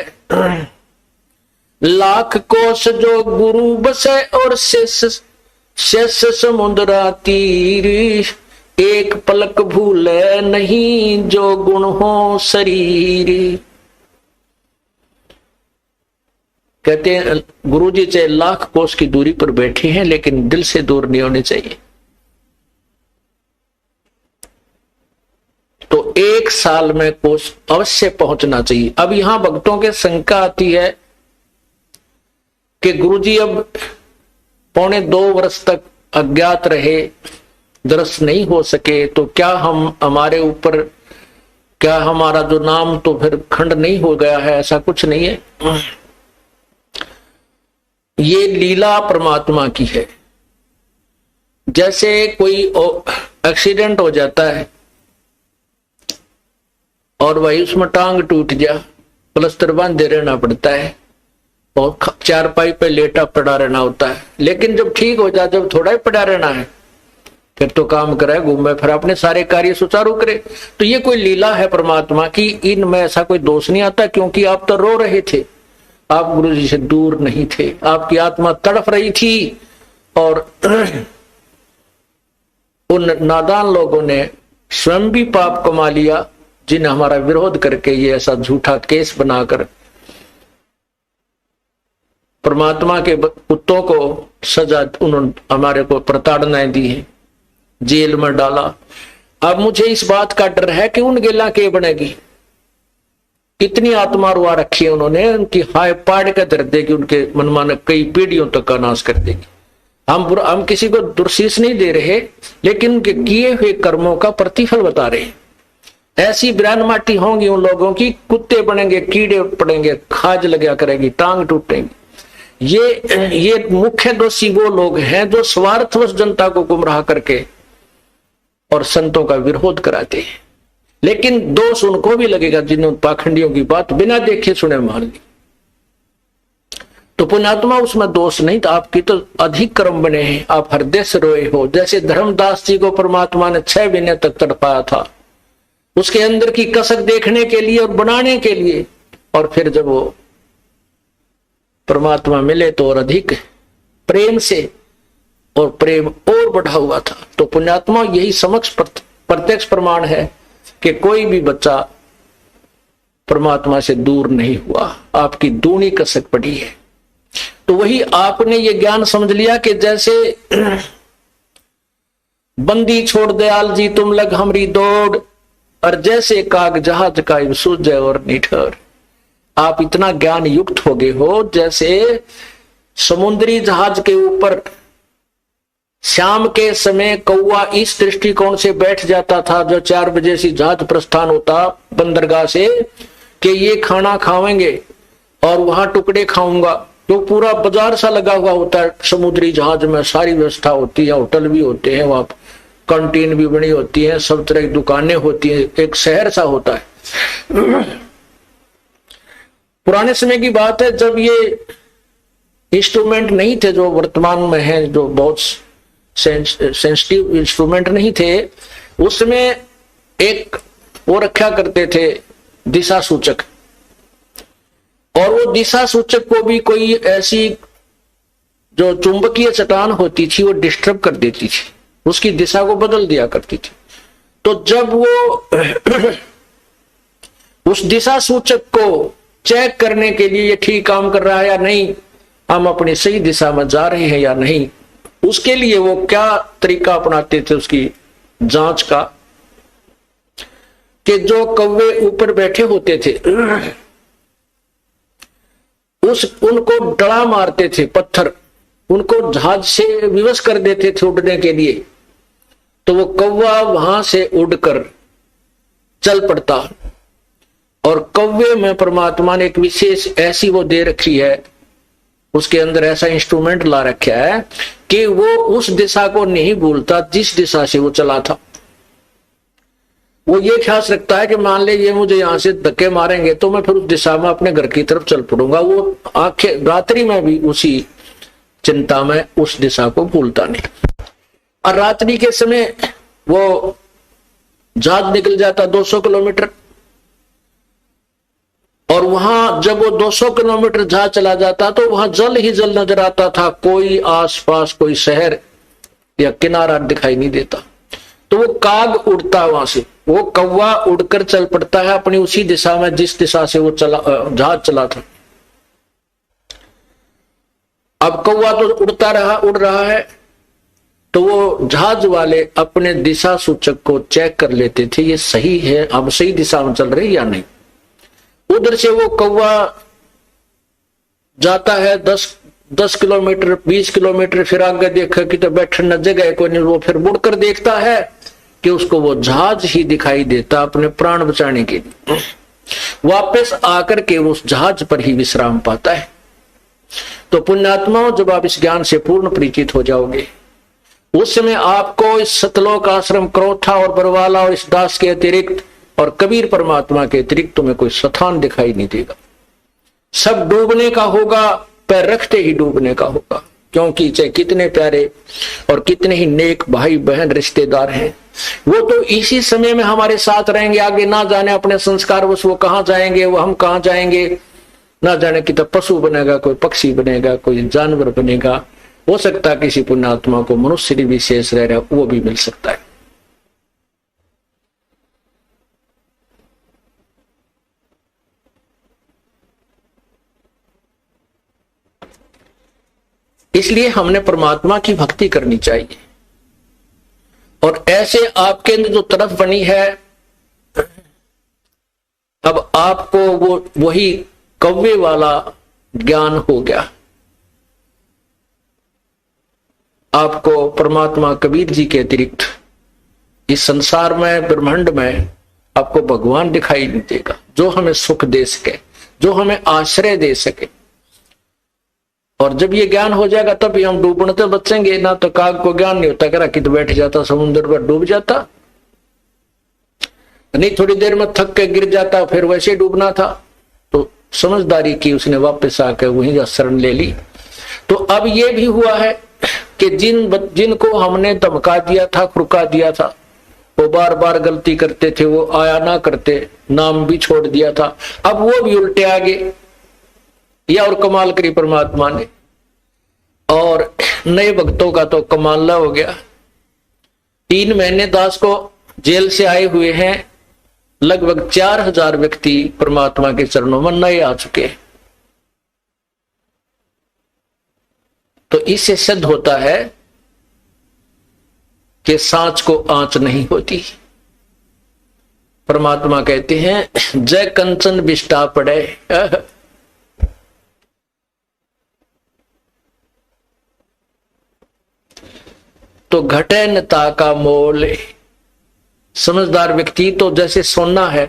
लाख कोस जो गुरु बसे और शेष समुद्रा तीर, एक पलक भूले नहीं जो गुण हो शरीर। कहते हैं गुरु जी चाहे लाख कोस की दूरी पर बैठे हैं लेकिन दिल से दूर नहीं होने चाहिए। तो 1 साल में कोस अवश्य पहुंचना चाहिए। अब यहां भक्तों के शंका आती है कि गुरुजी अब 1.25 वर्ष तक अज्ञात रहे, दर्श नहीं हो सके, तो क्या हम हमारे ऊपर क्या हमारा जो नाम तो फिर खंड नहीं हो गया है? ऐसा कुछ नहीं है। ये लीला परमात्मा की है। जैसे कोई एक्सीडेंट हो जाता है और वही उसमें टांग टूट जा, प्लस्तर बांधे रहना पड़ता है और चारपाई पे लेटा पड़ा रहना होता है। लेकिन जब ठीक हो जाए, जब थोड़ा ही पड़ा रहना है, फिर तो काम करे, घूमे, फिर अपने सारे कार्य सुचारू करे। तो ये कोई लीला है परमात्मा की, इनमें ऐसा कोई दोष नहीं आता। क्योंकि आप तो रो रहे थे, आप गुरु जी से दूर नहीं थे, आपकी आत्मा तड़फ रही थी। और उन नादान लोगों ने स्वयं भी पाप कमा लिया, जिन्हें हमारा विरोध करके ये ऐसा झूठा केस बनाकर परमात्मा के कुत्तों को सजा, उन्होंने हमारे को प्रताड़नाएं दी है, जेल में डाला। अब मुझे इस बात का डर है कि उन गेला के बनेगी। कितनी आत्मा रुआ रखी है उन्होंने, उनकी हाय पाड़ के धर देगी, उनके मनमान कई पीढ़ियों तक का नाश कर देगी। हम किसी को दुर्शीष नहीं दे रहे, लेकिन उनके किए हुए कर्मों का प्रतिफल बता रहे। ऐसी बिरान माटी होंगी उन लोगों की, कुत्ते बनेंगे, कीड़े पड़ेंगे, खाज लगा करेगी, टांग टूटेंगी। ये मुख्य दोषी वो लोग हैं जो स्वार्थवश जनता को गुमराह करके और संतों का विरोध कराते हैं। लेकिन दोष उनको भी लगेगा जिन्होंने पाखंडियों की बात बिना देखे सुने मान ली। तो पुण्यात्मा उसमें दोष नहीं था, आपकी तो अधिक कर्म बने हैं, आप हृदय से रोए हो। जैसे धर्मदास जी को परमात्मा ने 6 महीने तक तड़पाया था, उसके अंदर की कसक देखने के लिए और बनाने के लिए, और फिर जब वो परमात्मा मिले तो और अधिक प्रेम से, और प्रेम और बढ़ा हुआ था। तो पुण्यात्मा यही समक्ष प्रत्यक्ष प्रमाण है कि कोई भी बच्चा परमात्मा से दूर नहीं हुआ, आपकी दूनी कसक पड़ी है। तो वही आपने ये ज्ञान समझ लिया कि जैसे बंदी छोड़ दयाल जी तुम लग हमरी दौड़, और जैसे काग जहाज का सूझ और निठर। आप इतना ज्ञान युक्त हो गए हो जैसे समुद्री जहाज के ऊपर शाम के समय कौवा इस दृष्टिकोण से बैठ जाता था, जो 4 बजे से जहाज प्रस्थान होता बंदरगाह से, कि ये खाना खावेंगे और वहां टुकड़े खाऊंगा। तो पूरा बाजार सा लगा हुआ होता है समुद्री जहाज में, सारी व्यवस्था होती है, होटल भी होते हैं, वहां कैंटीन भी बनी होती है, सब तरह की दुकानें होती है, एक शहर सा होता है। पुराने समय की बात है जब ये इंस्ट्रूमेंट नहीं थे जो वर्तमान में है, जो बहुत सेंसिटिव इंस्ट्रूमेंट नहीं थे, उसमें एक वो रखा करते थे दिशा सूचक, और वो दिशा सूचक को भी कोई ऐसी जो चुंबकीय चट्टान होती थी वो डिस्टर्ब कर देती थी, उसकी दिशा को बदल दिया करती थी। तो जब वो उस दिशा सूचक को चेक करने के लिए ये ठीक काम कर रहा है या नहीं, हम अपनी सही दिशा में जा रहे हैं या नहीं, उसके लिए वो क्या तरीका अपनाते थे उसकी जांच का, कि जो कौवे ऊपर बैठे होते थे उनको डड़ा मारते थे पत्थर, उनको जहाज से विवश कर देते थे उड़ने के लिए। तो वो कौवा वहां से उड़कर चल पड़ता। और कौवे में परमात्मा ने एक विशेष ऐसी वो दे रखी है, उसके अंदर ऐसा इंस्ट्रूमेंट ला रखा है कि वो उस दिशा को नहीं भूलता जिस दिशा से वो चला था। वो ये ख्याल रखता है कि मान ले ये मुझे यहां से धक्के मारेंगे तो मैं फिर उस दिशा में अपने घर की तरफ चल पड़ूंगा। वो आंखें रात्रि में भी उसी चिंता में उस दिशा को भूलता नहीं। और रात्रि के समय वो जहाज निकल जाता 200 किलोमीटर, और वहां जब वो 200 किलोमीटर जहाज चला जाता तो वहां जल ही जल नजर आता था, कोई आसपास कोई शहर या किनारा दिखाई नहीं देता। तो वो काग उड़ता है वहां से, वो कौवा उड़कर चल पड़ता है अपनी उसी दिशा में जिस दिशा से वो जहाज चला था। अब कौवा तो उड़ता रहा, उड़ रहा है, तो वो जहाज वाले अपने दिशा सूचक को चेक कर लेते थे, ये सही है, अब सही दिशा में चल रही या नहीं। उधर से वो कौवा जाता है 10 किलोमीटर 20 किलोमीटर, फिर आगे देखा कि तो बैठने जगह कोई नहीं, वो फिर मुड़कर देखता है कि उसको वो जहाज ही दिखाई देता अपने प्राण बचाने के लिए। वापस आकर के उस जहाज पर ही विश्राम पाता है। तो पुण्यात्माओं, जब आप इस ज्ञान से पूर्ण परिचित हो जाओगे, उस समय आपको इस सतलोक आश्रम, क्रोथा और बरवाला और इस दास के अतिरिक्त और कबीर परमात्मा के अतिरिक्त तुम्हें कोई स्थान दिखाई नहीं देगा। सब डूबने का होगा, पैर रखते ही डूबने का होगा। क्योंकि चाहे कितने प्यारे और कितने ही नेक भाई बहन रिश्तेदार हैं, वो तो इसी समय में हमारे साथ रहेंगे। आगे ना जाने अपने संस्कार वो कहाँ जाएंगे, वो हम कहाँ जाएंगे, ना जाने कि तो पशु बनेगा, कोई पक्षी बनेगा, कोई जानवर बनेगा। हो सकता है किसी पुण्यात्मा को मनुष्य विशेष रह रहा, वो भी मिल सकता है। इसलिए हमने परमात्मा की भक्ति करनी चाहिए। और ऐसे आपके अंदर जो तरफ बनी है, अब आपको वो वही कौवे वाला ज्ञान हो गया। आपको परमात्मा कबीर जी के अतिरिक्त इस संसार में, ब्रह्मांड में आपको भगवान दिखाई नहीं देगा, जो हमें सुख दे सके, जो हमें आश्रय दे सके। और जब ये ज्ञान हो जाएगा तभी हम डूबने से बचेंगे। ना तो काग को ज्ञान नहीं होता, करा कि तो बैठ जाता समुद्र पर, डूब जाता नहीं, थोड़ी देर में थक के गिर जाता, फिर वैसे डूबना था। तो समझदारी की उसने, वापस आकर वहीं शरण ले ली। तो अब ये भी हुआ है कि जिनको हमने धमका दिया था, खुरका दिया था, वो बार बार गलती करते थे, वो आया ना करते, नाम भी छोड़ दिया था, अब वो भी उल्टे आ गए। या और कमाल करी परमात्मा ने। और नए भक्तों का तो कमाल हो गया। 3 महीने दास को जेल से आए हुए हैं, लगभग 4000 व्यक्ति परमात्मा के चरणों में नए आ चुके हैं। तो इससे सिद्ध होता है कि सांच को आंच नहीं होती। परमात्मा कहते हैं, जय कंचन बिष्टा पड़े। तो घटे नता का मोल। समझदार व्यक्ति तो जैसे सोना है,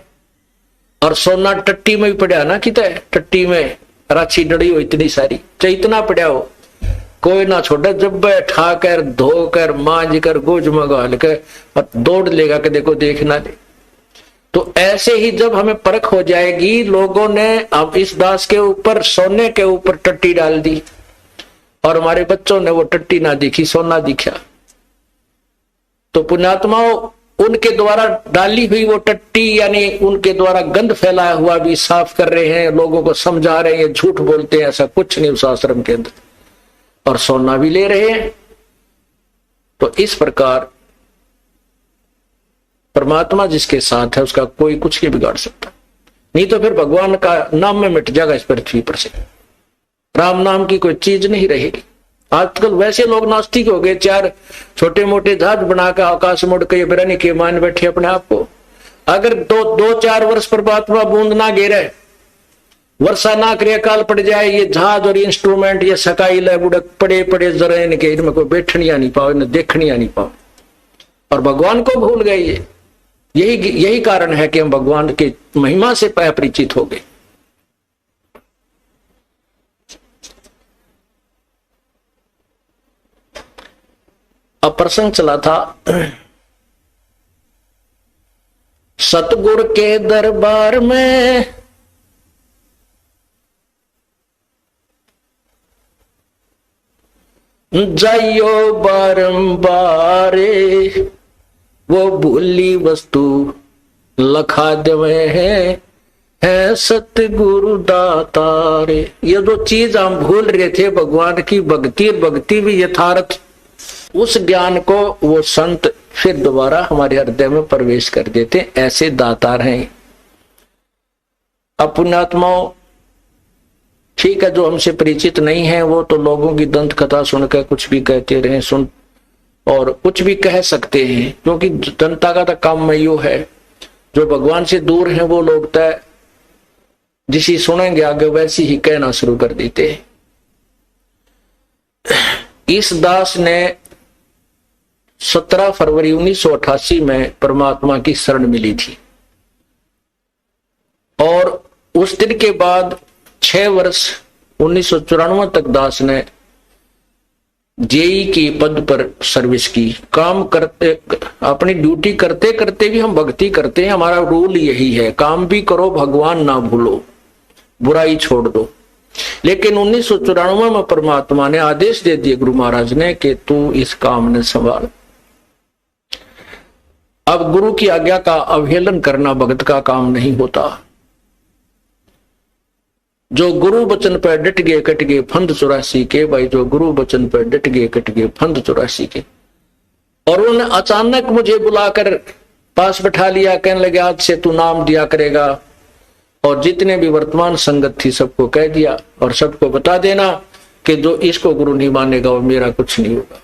और सोना टट्टी में भी पड़ा ना, कितना टट्टी में राछी डड़ी हो इतनी सारी, चाहे इतना पड़ा हो, कोई ना छोड़े, जब बैठा कर धोकर मांझ कर गोज मंगाल कर और दौड़ लेगा कि देखो देखना दे। तो ऐसे ही जब हमें परख हो जाएगी, लोगों ने अब इस दास के ऊपर, सोने के ऊपर टट्टी डाल दी, और हमारे बच्चों ने वो टट्टी ना दिखी, सोना दिखा। तो पुण्यात्माओं, उनके द्वारा डाली हुई वो टट्टी, यानी उनके द्वारा गंध फैलाया हुआ भी साफ कर रहे हैं, लोगों को समझा रहे हैं, झूठ बोलते हैं, ऐसा कुछ नहीं उस आश्रम के अंदर, और सोना भी ले रहे हैं। तो इस प्रकार परमात्मा जिसके साथ है उसका कोई कुछ नहीं बिगाड़ सकता। नहीं तो फिर भगवान का नाम में मिट जाएगा इस पृथ्वी पर से, राम नाम की कोई चीज नहीं रहेगी। आजकल वैसे लोग नास्तिक हो गए, 4 छोटे मोटे जहाज बनाकर आकाश मुड़ के बिरानी के मान बैठे अपने आप को। अगर 2-4 वर्ष परमात्मा बूंद ना गिरे, वर्षा ना करे, अकाल पड़ जाए, ये जहाज और इंस्ट्रूमेंट, ये सकाई ले बुड़क पड़े पड़े जरा, इनके इनमें कोई बैठनिया नहीं पाओ, इन्हें देखनिया नहीं पाओ, और भगवान को भूल गए। यही कारण है कि हम भगवान की महिमा से अपरिचित हो गए। अब प्रसंग चला था, सतगुरु के दरबार में जाइयो बारंबार, वो भूली वस्तु लखा देवे है सतगुरु दातारे। ये जो चीज हम भूल रहे थे, भगवान की भक्ति, भक्ति भी यथार्थ, उस ज्ञान को वो संत फिर दोबारा हमारे हृदय में प्रवेश कर देते, ऐसे दातार हैं। अब पुण्यात्माओं, ठीक है, जो हमसे परिचित नहीं है वो तो लोगों की दंत कथा सुनकर कुछ भी कहते रहे, सुन और कुछ भी कह सकते हैं, क्योंकि जनता का तो काम यो है। जो भगवान से दूर है वो लोग तय जिसी सुनेंगे आगे वैसी ही कहना शुरू कर देते हैं। इस दास ने 17 फरवरी 1988 में परमात्मा की शरण मिली थी। और उस दिन के बाद 6 वर्ष 1994 तक दास ने जेई की पद पर सर्विस की। काम करते, अपनी ड्यूटी करते करते भी हम भक्ति करते हैं। हमारा रूल यही है, काम भी करो, भगवान ना भूलो, बुराई छोड़ दो। लेकिन 1994 में परमात्मा ने आदेश दे दिए गुरु महाराज ने कि तू इस काम ने संभाल। अब गुरु की आज्ञा का अवहेलन करना भगत का काम नहीं होता। जो गुरु वचन पर डट गए कट गए फंद 84 के। भाई जो गुरु वचन पर डट गए कट गए फंद 84 के। और उन्होंने अचानक मुझे बुलाकर पास बैठा लिया, कहने लगे आज से तू नाम दिया करेगा। और जितने भी वर्तमान संगत थी सबको कह दिया और सबको बता देना कि जो इसको गुरु नहीं मानेगा वो मेरा कुछ नहीं होगा।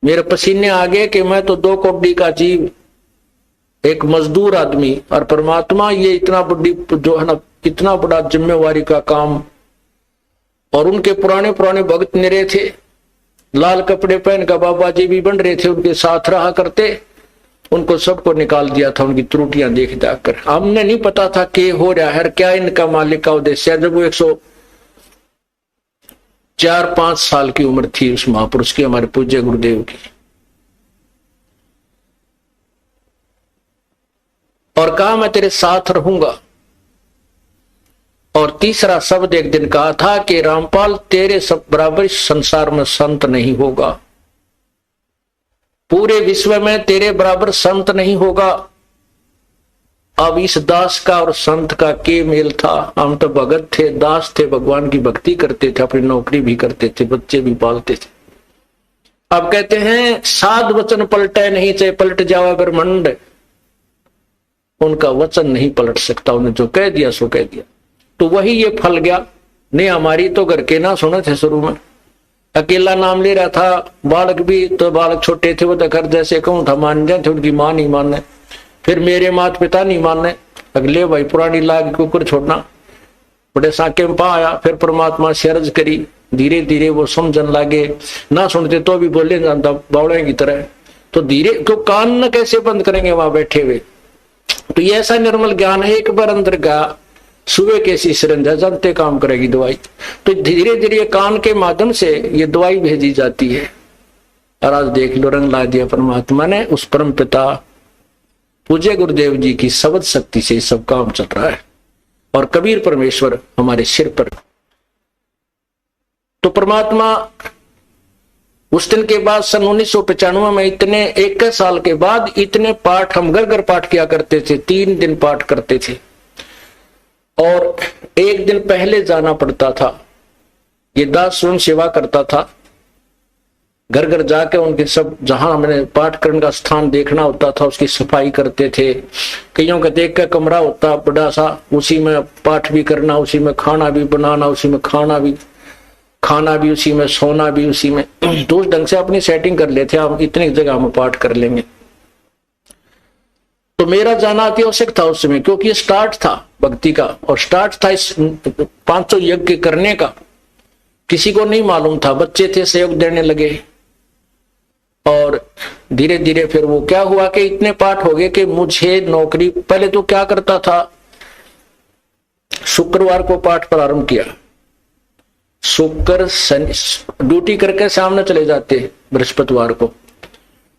मेरे पसीने आ गए कि मैं तो 2 कौड़ी का जीव, एक मजदूर आदमी, और परमात्मा ये इतना बड़ी जो है ना, इतना बड़ा जिम्मेवारी का काम। और उनके पुराने पुराने भक्त निरे थे, लाल कपड़े पहन कर बाबा जी भी बन रहे थे, उनके साथ रहा करते। उनको सबको निकाल दिया था उनकी त्रुटियां देख जाकर। हमने नहीं पता था कि हो रहा है, क्या इनका मालिक का उद्देश्य है। जब वो 104-5 साल की उम्र थी उस महापुरुष की, हमारे पूज्य गुरुदेव की। और कहा मैं तेरे साथ रहूंगा। और तीसरा शब्द एक दिन कहा था कि रामपाल तेरे सब बराबर इस संसार में संत नहीं होगा, पूरे विश्व में तेरे बराबर संत नहीं होगा। अब इस दास का और संत का के मेल था। हम तो भगत थे, दास थे, भगवान की भक्ति करते थे, अपनी नौकरी भी करते थे, बच्चे भी पालते थे। अब कहते हैं साध वचन पलटे नहीं, चाहे पलट जावे ब्रह्मांड। उनका वचन नहीं पलट सकता, उन्हें जो कह दिया सो कह दिया। तो वही ये फल गया। नहीं हमारी तो घर के ना सुने थे, शुरू में अकेला नाम ले रहा था। बालक भी तो बालक छोटे थे, वो तो घर जैसे कहूं था मान जाए थे, उनकी मां नहीं माने, फिर मेरे माता पिता नहीं माने। अगले भाई पुरानी लाग कुकर छोड़ना, बड़े साके में पा आया। फिर परमात्मा से अर्ज करी, धीरे धीरे वो समझन लागे। ना सुनते तो भी बोले जानता बावड़े की तरह। तो धीरे तो कान न कैसे बंद करेंगे वहां बैठे हुए। तो ये ऐसा निर्मल ज्ञान है, एक बार अंदर का सुबह कैसी सिरंज है, जानते काम करेगी दवाई। तो धीरे धीरे कान के माध्यम से ये दवाई भेजी जाती है। और आज देख लो रंग ला दिया परमात्मा ने। उस परम पिता पूज्य गुरुदेव जी की शब्द शक्ति से सब काम चल रहा है। और कबीर परमेश्वर हमारे सिर पर। तो परमात्मा उस दिन के बाद सन 1995 में इतने 21 साल के बाद इतने पाठ हम घर घर पाठ किया करते थे। 3 दिन पाठ करते थे और एक दिन पहले जाना पड़ता था। ये दास स्वयं सेवा करता था, घर घर जाके उनके सब जहां हमने पाठ करने का स्थान देखना होता था उसकी सफाई करते थे। कईयों का देख का कमरा होता बड़ा सा, उसी में पाठ भी करना, उसी में खाना भी बनाना, उसी में खाना भी उसी में, सोना भी उसी में। तो उस ढंग से अपनी सेटिंग कर लेते, हम इतनी जगह में पाठ कर लेंगे। तो मेरा जाना अति आवश्यक था उस समय, क्योंकि स्टार्ट था भक्ति का और स्टार्ट था इस 500 यज्ञ करने का। किसी को नहीं मालूम था, बच्चे थे सहयोग देने लगे। और धीरे धीरे फिर वो क्या हुआ कि इतने पाठ हो गए कि मुझे नौकरी, पहले तो क्या करता था, शुक्रवार को पाठ प्रारंभ किया। शुक्र शनि ड्यूटी करके सामने चले जाते बृहस्पतिवार को,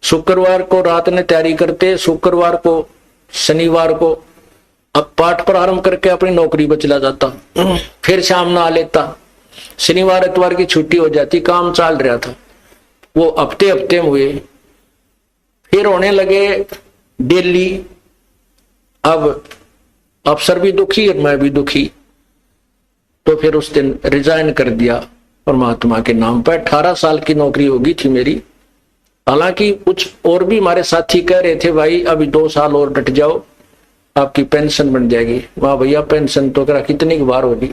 शुक्रवार को रात में तैयारी करते, शुक्रवार को शनिवार को अब पाठ प्रारंभ करके अपनी नौकरी पर चला जाता। फिर शाम ना आ लेता, शनिवार इतवार की छुट्टी हो जाती। काम चल रहा था, वो हफ्ते में हुए, फिर होने लगे डेली। अब अफसर भी दुखी और मैं भी दुखी, तो फिर उस दिन रिजाइन कर दिया परमात्मा के नाम पर। 18 साल की नौकरी होगी थी मेरी। हालांकि कुछ और भी हमारे साथी कह रहे थे भाई अभी 2 साल और डट जाओ, आपकी पेंशन बन जाएगी। वाह भैया, पेंशन तो करा कितनी बार होगी।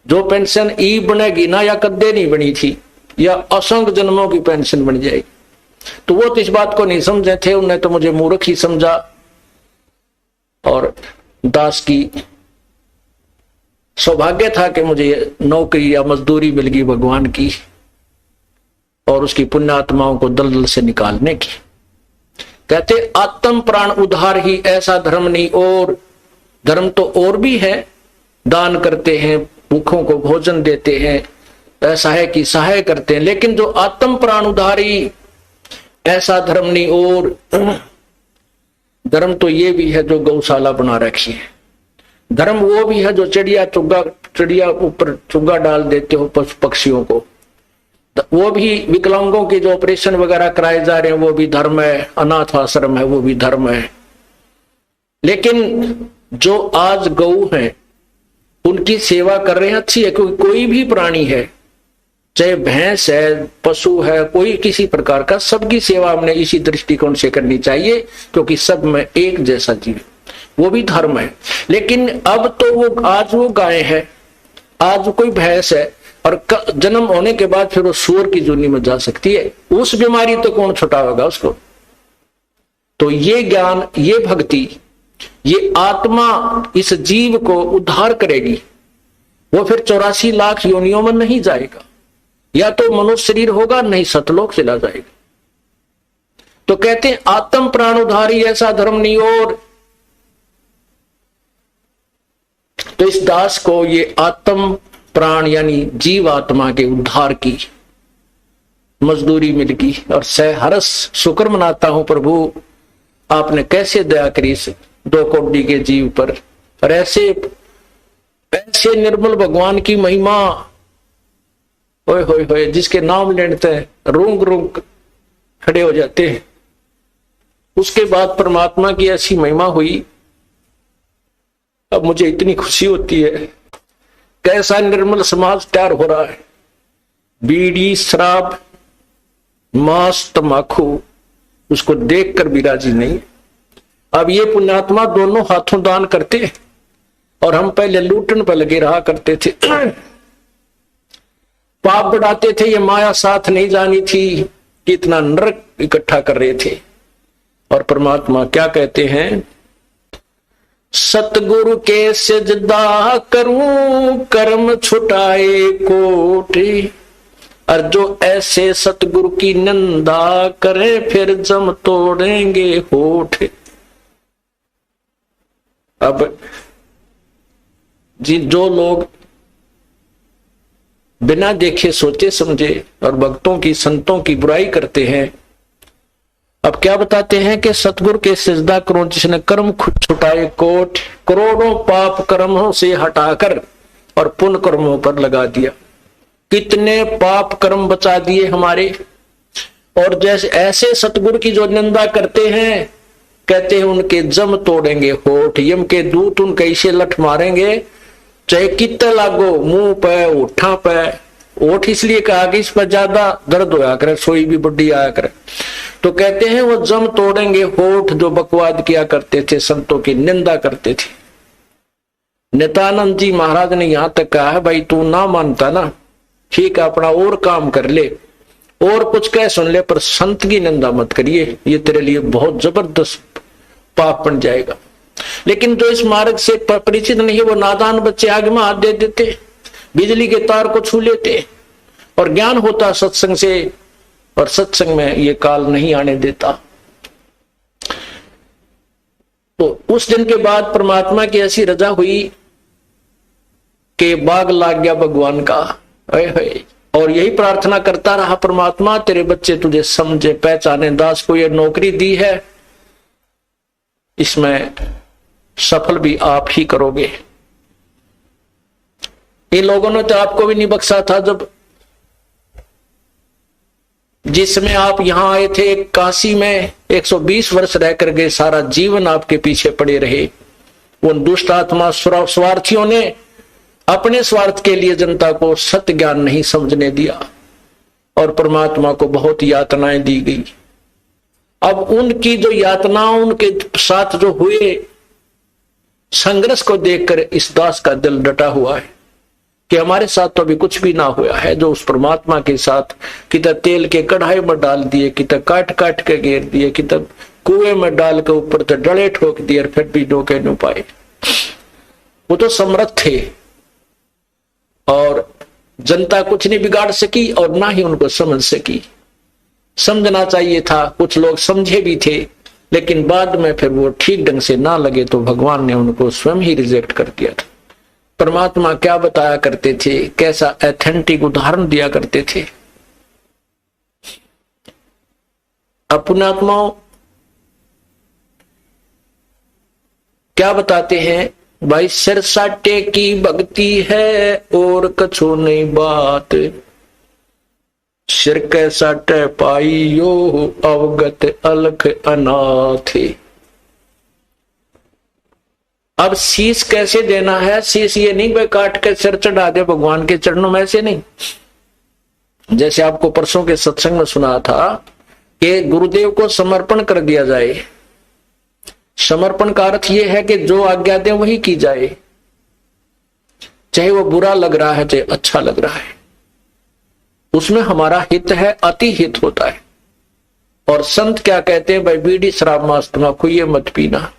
जो पेंशन ई बनेगी ना, या कद्दे नहीं बनी थी, या असंख्य जन्मों की पेंशन बन जाएगी। तो वो तो इस बात को नहीं समझे थे, उन्होंने तो मुझे मूर्ख ही समझा। और दास की सौभाग्य था कि मुझे नौकरी या मजदूरी मिल गई भगवान की। और उसकी पुण्यात्माओं को दलदल से निकालने की। कहते आत्म प्राण उद्धार ही ऐसा धर्म नहीं। और धर्म तो और भी है, दान करते हैं, भूखों को भोजन देते हैं, ऐसा है कि सहाय करते हैं, लेकिन जो आत्म प्राण उद्धारी ऐसा धर्म नहीं। और धर्म तो ये भी है जो गौशाला बना रखी है। धर्म वो भी है जो चिड़िया ऊपर चुग्गा डाल देते हो पशु पक्षियों को। वो भी विकलांगों के जो ऑपरेशन वगैरह कराए जा रहे हैं वो भी धर्म है। अनाथ आश्रम है वो भी धर्म है। लेकिन जो आज गौ है उनकी सेवा कर रहे हैं, अच्छी है। क्योंकि कोई भी प्राणी है, चाहे भैंस है, पशु है, कोई किसी प्रकार का, सबकी सेवा हमने इसी दृष्टिकोण से करनी चाहिए, क्योंकि सब में एक जैसा जीव, वो भी धर्म है। लेकिन अब तो वो आज वो गाय है, आज कोई भैंस है, और जन्म होने के बाद फिर वो सूअर की जोनी में जा सकती है। उस बीमारी तो कौन छुटावेगा उसको। तो ये ज्ञान, ये भक्ति, ये आत्मा इस जीव को उद्धार करेगी। वो फिर 84 लाख योनियों में नहीं जाएगा, या तो मनुष्य शरीर होगा, नहीं सतलोक चला जाएगा। तो कहते हैं आत्म प्राण उद्धारी ऐसा धर्म नहीं। और तो इस दास को ये आत्म प्राण यानी जीव आत्मा के उद्धार की मजदूरी मिल गई, और सहर्ष शुक्र मनाता हूं प्रभु, आपने कैसे दया करी इस 2 कोटि के जीव पर। और ऐसे निर्मल भगवान की महिमा, होए होए होए, जिसके नाम लेते हैं रूंग रूंग खड़े हो जाते हैं। उसके बाद परमात्मा की ऐसी महिमा हुई, अब मुझे इतनी खुशी होती है। कैसा निर्मल समाज तैयार हो रहा है। बीड़ी, शराब, मांस, तंबाकू, उसको देखकर भी राजी नहीं। अब ये पुण्यात्मा दोनों हाथों दान करते, और हम पहले लूटन पर लगे रहा करते थे, पाप बढ़ाते थे। ये माया साथ नहीं जानी थी कि इतना नरक इकट्ठा कर रहे थे। और परमात्मा क्या कहते हैं, सतगुरु के सजदा करूं कर्म छुटाए कोटि, और जो ऐसे सतगुरु की निंदा करे फिर जम तोड़ेंगे होठ। अब जी जो लोग बिना देखे सोचे समझे और भक्तों की संतों की बुराई करते हैं, अब क्या बताते हैं कि सतगुरु के सिजदा करो जिसने कर्म छुटाए कोट, करोड़ों पाप कर्मों से हटाकर और पुण्य कर्मों पर लगा दिया। कितने पाप कर्म बचा दिए हमारे। और जैसे ऐसे सतगुरु की जो निंदा करते हैं, कहते हैं उनके जम तोड़ेंगे होठ, यम के दूत उनके ऐसे लठ मारेंगे, चाहे कितने लागो, मुंह पे, ओठा पे। ओठ इसलिए कहा कि इस पर ज्यादा दर्द होया करे, सोई भी बुढ़ी आया करे। तो कहते हैं वो जम तोड़ेंगे होठ जो बकवाद किया करते थे, संतों की निंदा करते थे। नित्यानंद जी महाराज ने यहां तक कहा है, भाई तू ना मानता ना, ठीक है अपना और काम कर ले, और कुछ कह सुन ले, पर संत की निंदा मत करिए, ये तेरे लिए बहुत जबरदस्त पाप बन जाएगा। लेकिन जो इस मार्ग से परिचित नहीं है, वो नादान बच्चे आगे में हाथ दे देते, बिजली के तार को छू लेते। और ज्ञान होता सत्संग से, और सत्संग में ये काल नहीं आने देता। तो उस दिन के बाद परमात्मा की ऐसी रजा हुई कि बाग लाग गया भगवान का। और यही प्रार्थना करता रहा, परमात्मा तेरे बच्चे तुझे समझे पहचाने, दास को ये नौकरी दी है, इसमें सफल भी आप ही करोगे। इन लोगों ने तो आपको भी नहीं बख्शा था, जब जिसमें आप यहां आए थे काशी में 120 वर्ष रहकर गए, सारा जीवन आपके पीछे पड़े रहे। उन दुष्ट आत्मा स्वार्थियों ने अपने स्वार्थ के लिए जनता को सत्य ज्ञान नहीं समझने दिया, और परमात्मा को बहुत यातनाएं दी गई। अब उनकी जो यातनाओं उनके साथ जो हुए संघर्ष को देखकर इस दास का दिल डटा हुआ है कि हमारे साथ तो अभी कुछ भी ना हुआ है। जो उस परमात्मा के साथ कितना तेल के कढ़ाई में डाल दिए, कितना काट काट के घेर दिए, कितना कुएं में डाल के ऊपर तो डले ठोक दिए, फिर भी डोके नहीं पाए। वो तो समर्थ थे, और जनता कुछ नहीं बिगाड़ सकी और ना ही उनको समझ सकी। समझना चाहिए था, कुछ लोग समझे भी थे, लेकिन बाद में फिर वो ठीक ढंग से ना लगे तो भगवान ने उनको स्वयं ही रिजेक्ट कर दिया था। परमात्मा क्या बताया करते थे, कैसा एथेंटिक उदाहरण दिया करते थे। अपने आत्माओं क्या बताते हैं, भाई सिर साटे की भक्ति है और कछो नहीं बात, सिर के साटे पाइयो अवगत अलख अनाथ। अब शीश कैसे देना है, शीश ये नहीं भाई काट के सिर चढ़ा दे भगवान के चरणों में, ऐसे नहीं। जैसे आपको परसों के सत्संग में सुना था कि गुरुदेव को समर्पण कर दिया जाए। समर्पण का अर्थ यह है कि जो आज्ञा दे वही की जाए, चाहे वो बुरा लग रहा है चाहे अच्छा लग रहा है, उसमें हमारा हित है, अति हित होता है। और संत क्या कहते हैं, भाई बीड़ी शराब मांस तम्बाकू ये मत पीना।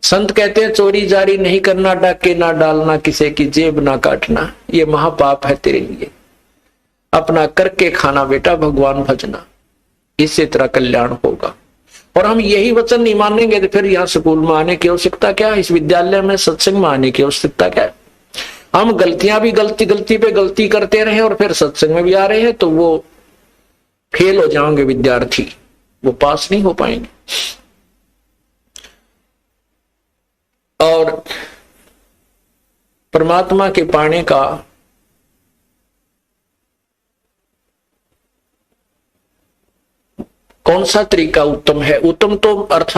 संत कहते हैं चोरी जारी नहीं करना, डाके ना डालना, किसी की जेब ना काटना, ये महापाप है तेरे लिए। अपना करके खाना बेटा, भगवान भजना, इससे तेरा कल्याण होगा। और हम यही वचन नहीं मानेंगे तो फिर यहाँ स्कूल में आने की आवश्यकता क्या, इस विद्यालय में सत्संग में आने की आवश्यकता क्या। हम गलतियां भी गलती पे गलती करते रहे और फिर सत्संग में भी आ रहे हैं तो वो फेल हो जाएंगे विद्यार्थी, वो पास नहीं हो पाएंगे। और परमात्मा के पाने का कौन सा तरीका उत्तम है? उत्तम तो अर्थ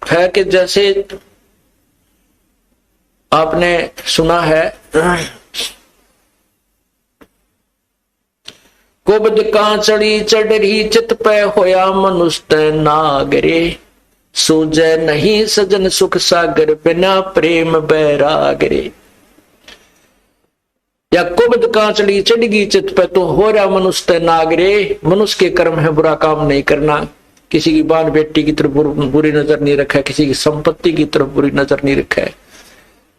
है कि जैसे आपने सुना है, कुबद कांचड़ी चढ़ी चित पे होया मनुष्य नागरे, सूझे नहीं सजन सुख सागर बिना प्रेम बैरागरे। या कुबद कांचड़ी चढ़गी चित पे तो हो रहा मनुष्य नागरे, मनुष्य के कर्म है बुरा काम नहीं करना, किसी की बाल बेटी की तरफ बुरी नजर नहीं रखा, किसी की संपत्ति की तरफ बुरी नजर नहीं रखा है,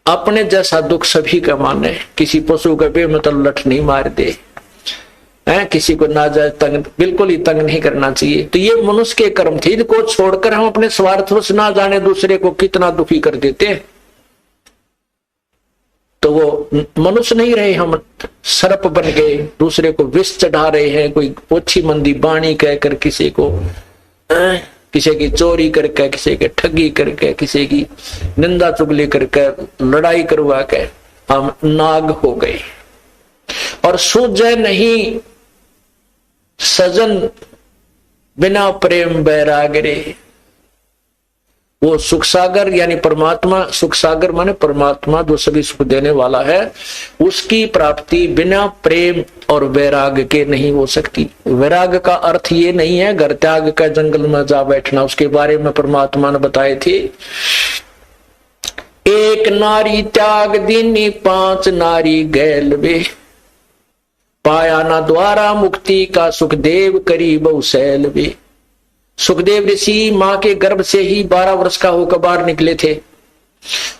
अपने जैसा दुख सभी का माने, किसी पशु का बेमतलब लठ नहीं मार दे, किसी को नाजायज तंग बिल्कुल ही तंग नहीं करना चाहिए। तो ये मनुष्य के कर्म थे, इनको छोड़कर हम अपने स्वार्थवश ना जाने दूसरे को कितना दुखी कर देते, तो वो मनुष्य नहीं रहे, हम सर्प बन गए, दूसरे को विष चढ़ा रहे हैं, कोई ओछी मंदी बाणी कहकर किसी को, किसी की चोरी करके, किसी के ठगी करके, किसी की निंदा चुगली करके, लड़ाई करवा के हम नाग हो गए। और सूझे नहीं सजन बिना प्रेम बैरागरे, वो सुख सागर यानी परमात्मा, सुख सागर माने परमात्मा जो सभी सुख देने वाला है, उसकी प्राप्ति बिना प्रेम और वैराग के नहीं हो सकती। वैराग का अर्थ ये नहीं है घर त्याग का जंगल में जा बैठना, उसके बारे में परमात्मा ने बताए थे, एक नारी त्याग दीनी पांच नारी गैल वे, पाया ना द्वारा मुक्ति का सुखदेव करी बहुशैल वे। सुखदेव ऋषि मां के गर्भ से ही 12 वर्ष का होकर बाहर निकले थे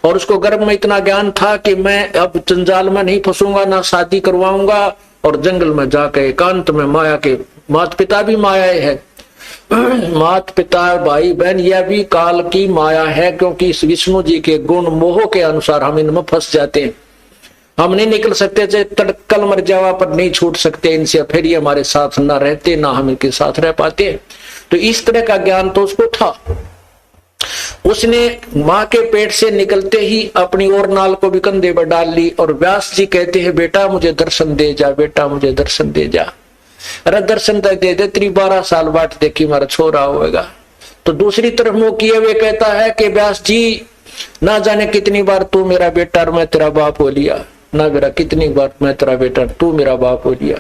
और उसको गर्भ में इतना ज्ञान था कि मैं अब जंजाल में नहीं फंसूंगा, ना शादी करवाऊंगा, और जंगल में जाकर एकांत में माया के, माता पिता भी माया है, माता पिता भाई बहन यह भी काल की माया है, क्योंकि इस विष्णु जी के गुण मोह के अनुसार हम इनमें फंस जाते हैं, हम नहीं निकल सकते, चाहे तड़कल मर जावा पर नहीं छूट सकते इनसे, फिर ये हमारे साथ ना रहते ना हम इनके साथ रह पाते। तो इस तरह का ज्ञान तो उसको था। उसने मां के पेट से निकलते ही अपनी और नाल को भी कंधे पर डाल ली और व्यास जी कहते हैं बेटा मुझे दर्शन दे जा, बेटा मुझे दर्शन दे जा। अरे दर्शन तक दे दे, तेरी 12 साल बाट देखी मारा छोरा होएगा। तो दूसरी तरफ मुंह किए हुए कहता है कि व्यास जी ना जाने कितनी बार तू मेरा बेटा और मैं तेरा बाप हो लिया, ना मेरा कितनी बार मैं तेरा बेटा तू मेरा बाप हो लिया,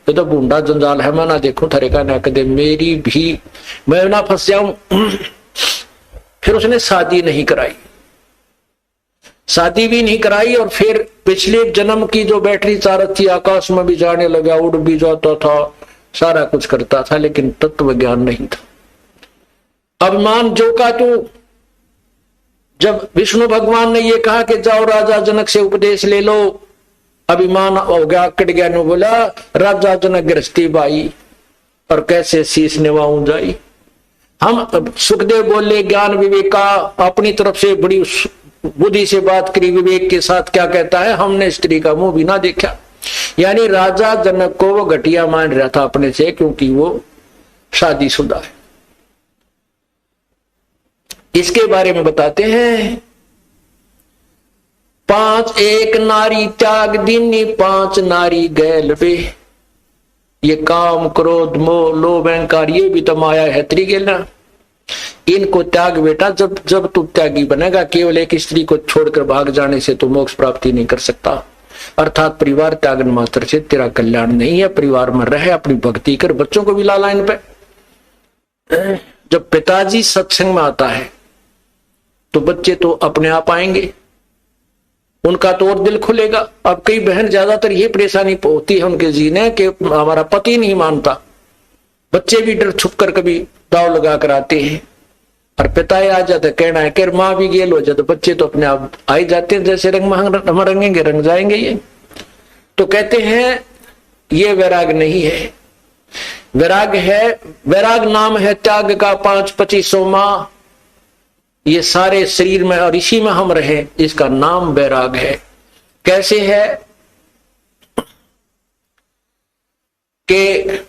तो बूंदा जंजाल है, मैं ना देखूं थरे का ना कदे मेरी भी मैं ना फंस जाऊं। फिर उसने शादी नहीं कराई, शादी भी नहीं कराई, और फिर पिछले जन्म की जो बैटरी चारत थी आकाश में भी जाने लगा, उड़ भी जाता था, सारा कुछ करता था, लेकिन तत्व ज्ञान नहीं था। अभिमान जो का तू, जब विष्णु भगवान ने ये कहा कि जाओ राजा जनक से उपदेश ले लो, अभिमान हो गया, कट गया, ने बोला राजा जनक गृहस्थी बाई, और कैसे शीश निभाऊं जाई। हम सुखदेव बोले ज्ञान विवेक का अपनी तरफ से बड़ी बुद्धि से बात करी, विवेक के साथ क्या कहता है, हमने स्त्री का मुंह भी ना देखा। यानी राजा जनक को वो घटिया मान रहा था अपने से, क्योंकि वो शादीशुदा है। इसके बारे में बताते हैं, 5 एक नारी त्याग दीनी, 5 नारी गैल वे। ये काम क्रोध मोह लोभ अहंकार ये भी तो माया है त्रिगेला। इनको त्याग बेटा, जब जब तू त्यागी बनेगा, केवल एक स्त्री को छोड़कर भाग जाने से तू मोक्ष प्राप्ति नहीं कर सकता। अर्थात परिवार त्यागन मात्र से तेरा कल्याण नहीं है। परिवार में रहे, अपनी भक्ति कर, बच्चों को भी ला लाइन पे। जब पिताजी सत्संग में आता है तो बच्चे तो अपने आप आएंगे, उनका तो और दिल खुलेगा। अब कई बहन ज्यादातर ये परेशानी होती है उनके जीने कि हमारा पति नहीं मानता, बच्चे भी डर छुप कर कभी दाव लगा कर आते हैं, और पिता आ जाते कहना है कि माँ भी गेल हो जाए, तो बच्चे तो अपने आप आ ही जाते हैं, जैसे रंग हम रंगेंगे रंग जाएंगे। ये तो कहते हैं ये वैराग नहीं है, वैराग है, वैराग नाम है त्याग का 5-25 माह। ये सारे शरीर में और इसी में हम रहे, इसका नाम वैराग है। कैसे है कि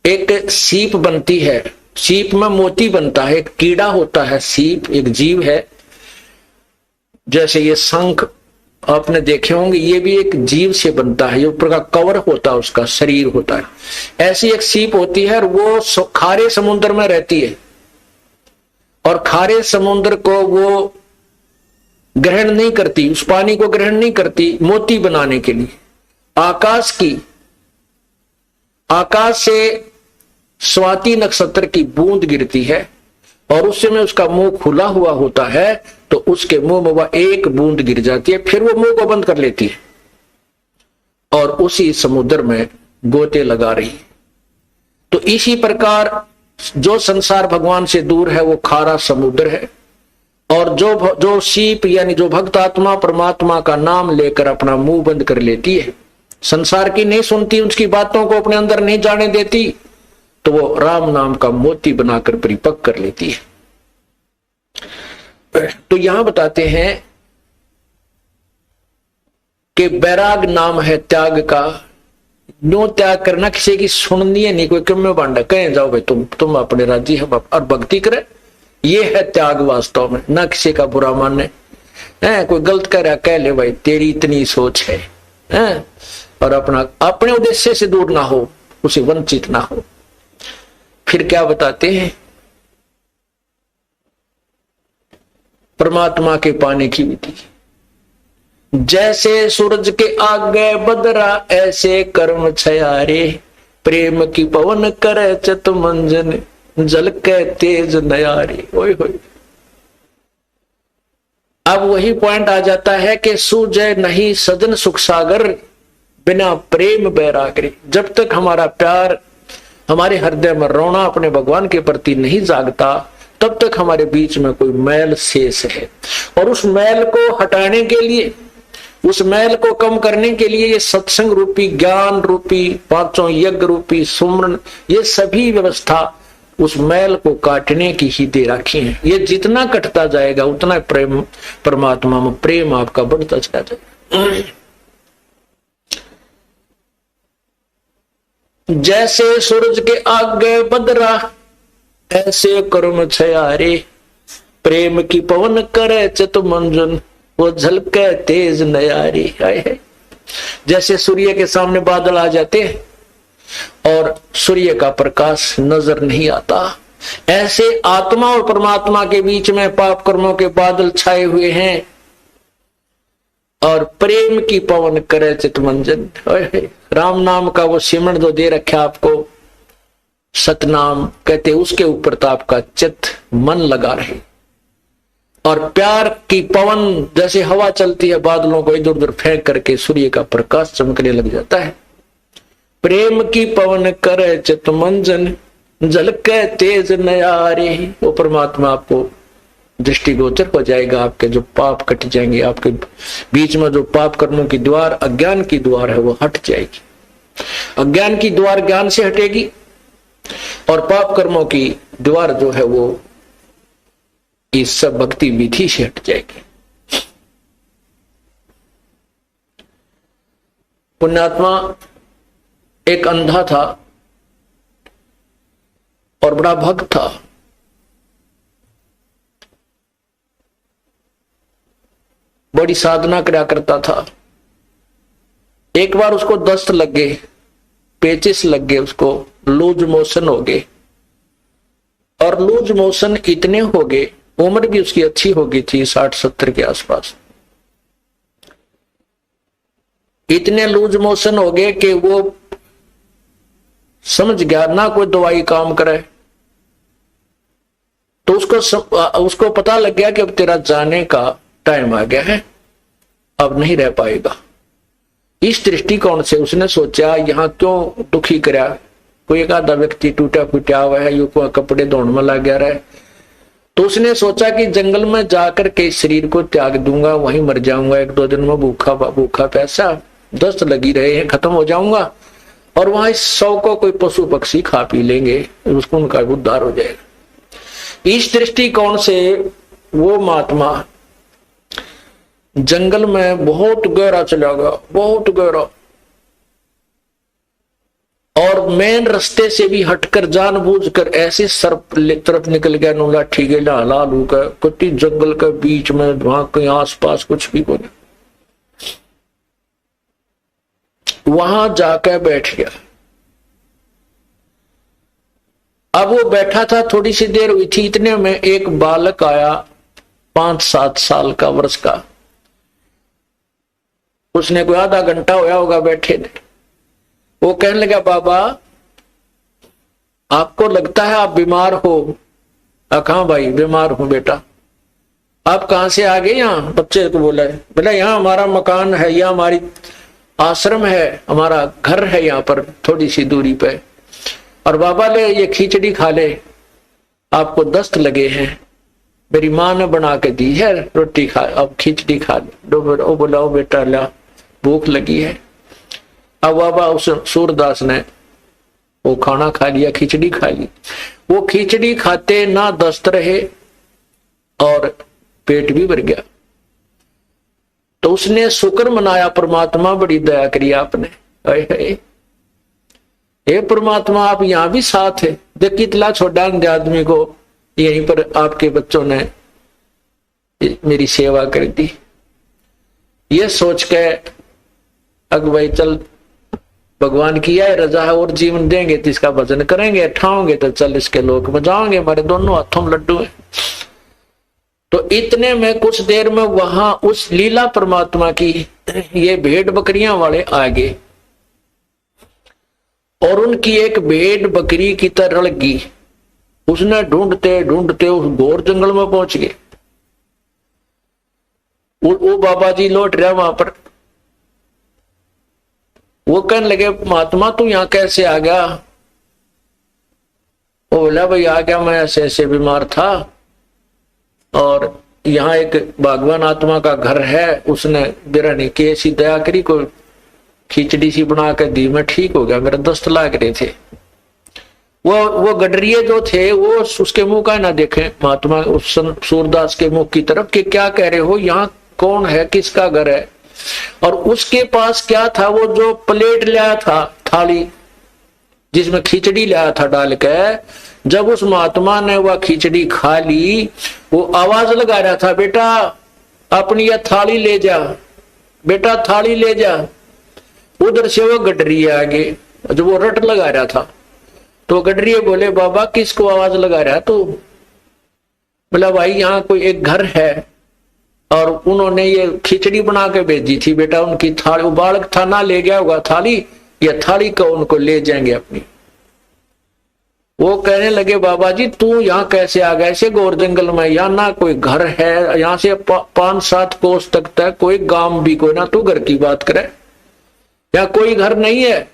एक सीप बनती है, सीप में मोती बनता है, एक कीड़ा होता है, सीप एक जीव है। जैसे ये शंख आपने देखे होंगे, ये भी एक जीव से बनता है, ये ऊपर का कवर होता है, उसका शरीर होता है। ऐसी एक सीप होती है और वो खारे समुद्र में रहती है, और खारे समुद्र को वो ग्रहण नहीं करती, उस पानी को ग्रहण नहीं करती मोती बनाने के लिए। आकाश से स्वाति नक्षत्र की बूंद गिरती है, और उस समय उसका मुंह खुला हुआ होता है, तो उसके मुंह में वह एक बूंद गिर जाती है, फिर वो मुंह को बंद कर लेती है और उसी समुद्र में गोते लगा रही है। तो इसी प्रकार जो संसार भगवान से दूर है वो खारा समुद्र है, और जो सीप यानी जो भक्त आत्मा परमात्मा का नाम लेकर अपना मुंह बंद कर लेती है, संसार की नहीं सुनती, उसकी बातों को अपने अंदर नहीं जाने देती, तो वो राम नाम का मोती बनाकर परिपक्व कर लेती है। तो यहां बताते हैं कि वैराग नाम है त्याग का। नो त्याग करना, किसी की सुननी है नहीं, कोई क्यों में बांधा, कहें जाओ भाई तुम अपने राजी हम और भक्ति करे, ये है त्याग वास्तव में। ना किसी का बुरा मानने, कोई गलत कह रहा कह ले भाई तेरी इतनी सोच है, और अपने उद्देश्य से दूर ना हो, उसे वंचित ना हो। फिर क्या बताते हैं, परमात्मा के पाने की विधि। जैसे सूरज के आगे बदरा, ऐसे कर्म छयारे, प्रेम की पवन करे चत मंजन, जल के तेज नयारे। ओए होए, अब वही पॉइंट आ जाता है कि सूझे नहीं सजन सुख सागर, बिना प्रेम बैरागरी। जब तक हमारा प्यार हमारे हृदय में रोना अपने भगवान के प्रति नहीं जागता, तब तक हमारे बीच में कोई मैल शेष है। और उस मैल को हटाने के लिए, उस मैल को कम करने के लिए ये सत्संग रूपी, ज्ञान रूपी, 5 यज्ञ रूपी सुमरन, ये सभी व्यवस्था उस मैल को काटने की ही दे रखी है। ये जितना कटता जाएगा उतना प्रेम, परमात्मा में प्रेम आपका बढ़ता चला जाएगा। जैसे सूरज के आगे बदरा, ऐसे कर्म छयारे, प्रेम की पवन करे चतु मंजन, वो झलके तेज नयारी। है जैसे सूर्य के सामने बादल आ जाते हैं और सूर्य का प्रकाश नजर नहीं आता, ऐसे आत्मा और परमात्मा के बीच में पाप कर्मों के बादल छाए हुए हैं, और प्रेम की पवन करे चितमंजन। राम नाम का वो सिमरन जो दे रखा आपको, सतनाम कहते, उसके ऊपर तो आपका चित मन लगा रहे। और प्यार की पवन जैसे हवा चलती है, बादलों को इधर उधर फेंक करके सूर्य का प्रकाश चमकने लग जाता है। प्रेम की पवन करे चितमंजन, झलके तेज नयारे। वो परमात्मा आपको दृष्टिगोचर हो जाएगा, आपके जो पाप कट जाएंगे, आपके बीच में जो पाप कर्मों की द्वार, अज्ञान की द्वार है वो हट जाएगी। अज्ञान की द्वार ज्ञान से हटेगी और पाप कर्मों की द्वार जो है वो इस सब भक्ति विधि से हट जाएगी। पुण्यात्मा एक अंधा था और बड़ा भक्त था। बड़ी साधना करा करता था। एक बार उसको दस्त लग गए, पेचिस लग गए, उसको लूज मोशन हो गए। और लूज मोशन इतने हो गए, उम्र भी उसकी अच्छी हो गई थी 60-70 के आसपास। इतने लूज मोशन हो गए कि वो समझ गया ना कोई दवाई काम करे। तो उसको पता लग गया कि अब तेरा जाने का टाइम आ गया है, अब नहीं रह पाएगा। इस दृष्टिकोण से उसने सोचा यहां क्यों दुखी करा, कोई एक आधा व्यक्ति टूटा फूटा हुआ है, यू को कपड़े धोने में लग गया रहे। तो उसने सोचा कि जंगल में जाकर के शरीर को त्याग दूंगा, वहीं मर जाऊंगा, 1-2 दिन में भूखा प्यासा, दस्त लगी रहे हैं, खत्म हो जाऊंगा और वहां इस 100 को कोई पशु पक्षी खा पी लेंगे, उसको उनका उद्धार हो जाएगा। इस दृष्टिकोण से वो महात्मा जंगल में बहुत गहरा चला गया, बहुत गहरा, और मेन रास्ते से भी हटकर जानबूझकर ऐसे सर्प तरफ निकल गया, नूला ठीके लालू का कुत्ती जंगल के बीच में, वहां कहीं आसपास कुछ भी नहीं। वहां जाकर बैठ गया। अब वो बैठा था, थोड़ी सी देर हुई थी, इतने में एक बालक आया 5-7 साल का, वर्ष का। उसने कोई आधा घंटा होया होगा बैठे ने। वो कहने लगा, बाबा आपको लगता है आप बीमार हो? कहाँ भाई, बीमार हूं बेटा। आप कहां से आ गए? यहाँ बच्चे को बोला है। बोला यहाँ हमारा मकान है, यहाँ हमारी आश्रम है, हमारा घर है यहाँ पर थोड़ी सी दूरी पे। और बाबा ले ये खिचड़ी खा ले, आपको दस्त लगे हैं, मेरी माँ ने बना के दी है, रोटी खा, अब खिचड़ी खा ले। वो बोला ओ बेटा ला, भूख लगी है। अब बाबा उस सूरदास ने वो खाना खा लिया, खिचड़ी खा ली। वो खिचड़ी खाते ना दस्त रहे और पेट भी भर गया। तो उसने शुक्र मनाया, परमात्मा बड़ी दया करी आपने, हे परमात्मा आप यहां भी साथ है। देख कितना छोटा आदमी को यहीं पर आपके बच्चों ने मेरी सेवा कर दी। ये सोच के अग भाई चल, भगवान की है रजा है और जीवन देंगे तो इसका भजन करेंगे, ठाओगे तो चल इसके लोक में जाओगे, हमारे दोनों हाथों में लड्डू है। तो इतने में कुछ देर में वहां उस लीला परमात्मा की ये भेड़ बकरियां वाले आ गए और उनकी एक भेड़ बकरी की तरह लगी। उसने ढूंढते ढूंढते उस घोर जंगल में पहुंच गए। वो बाबा जी लौट रहा वहां पर। वो कहने लगे, महात्मा तू यहां कैसे आ गया? वो बोला, भाई आ गया, मैं ऐसे ऐसे बीमार था और यहाँ एक भगवान आत्मा का घर है, उसने बिरानी की ऐसी दया करी, को खिचड़ी सी बना कर दी, मैं ठीक हो गया, मेरे दस्त लाग रहे थे। वो गडरिये जो थे वो उसके मुंह का ना देखे महात्मा, उस सूरदास के मुंह की तरफ कि क्या कह रहे हो, यहाँ कौन है, किसका घर है। और उसके पास क्या था, वो जो प्लेट लाया था, थाली जिसमें खिचड़ी लाया था डाल के, जब उस महात्मा ने वह खिचड़ी खा ली, वो आवाज लगा रहा था, बेटा अपनी यह थाली ले जा, बेटा थाली ले जा। उधर से वो गडरिये आगे, जो वो रट लगा रहा था, तो गडरिये बोले, बाबा किसको आवाज लगा रहा तू? बोला, भाई यहाँ कोई एक घर है और उन्होंने ये खिचड़ी बना के भेजी थी, बेटा उनकी थाली, वो बालक था ना ले गया होगा थाली, या थाली को उनको ले जाएंगे अपनी। वो कहने लगे, बाबा जी तू यहाँ कैसे आ गया ऐसे घोर जंगल में? यहाँ ना कोई घर है, यहाँ से 5-7 कोस तक तक कोई गांव भी कोई ना, तू घर की बात करे, यहाँ कोई घर नहीं है,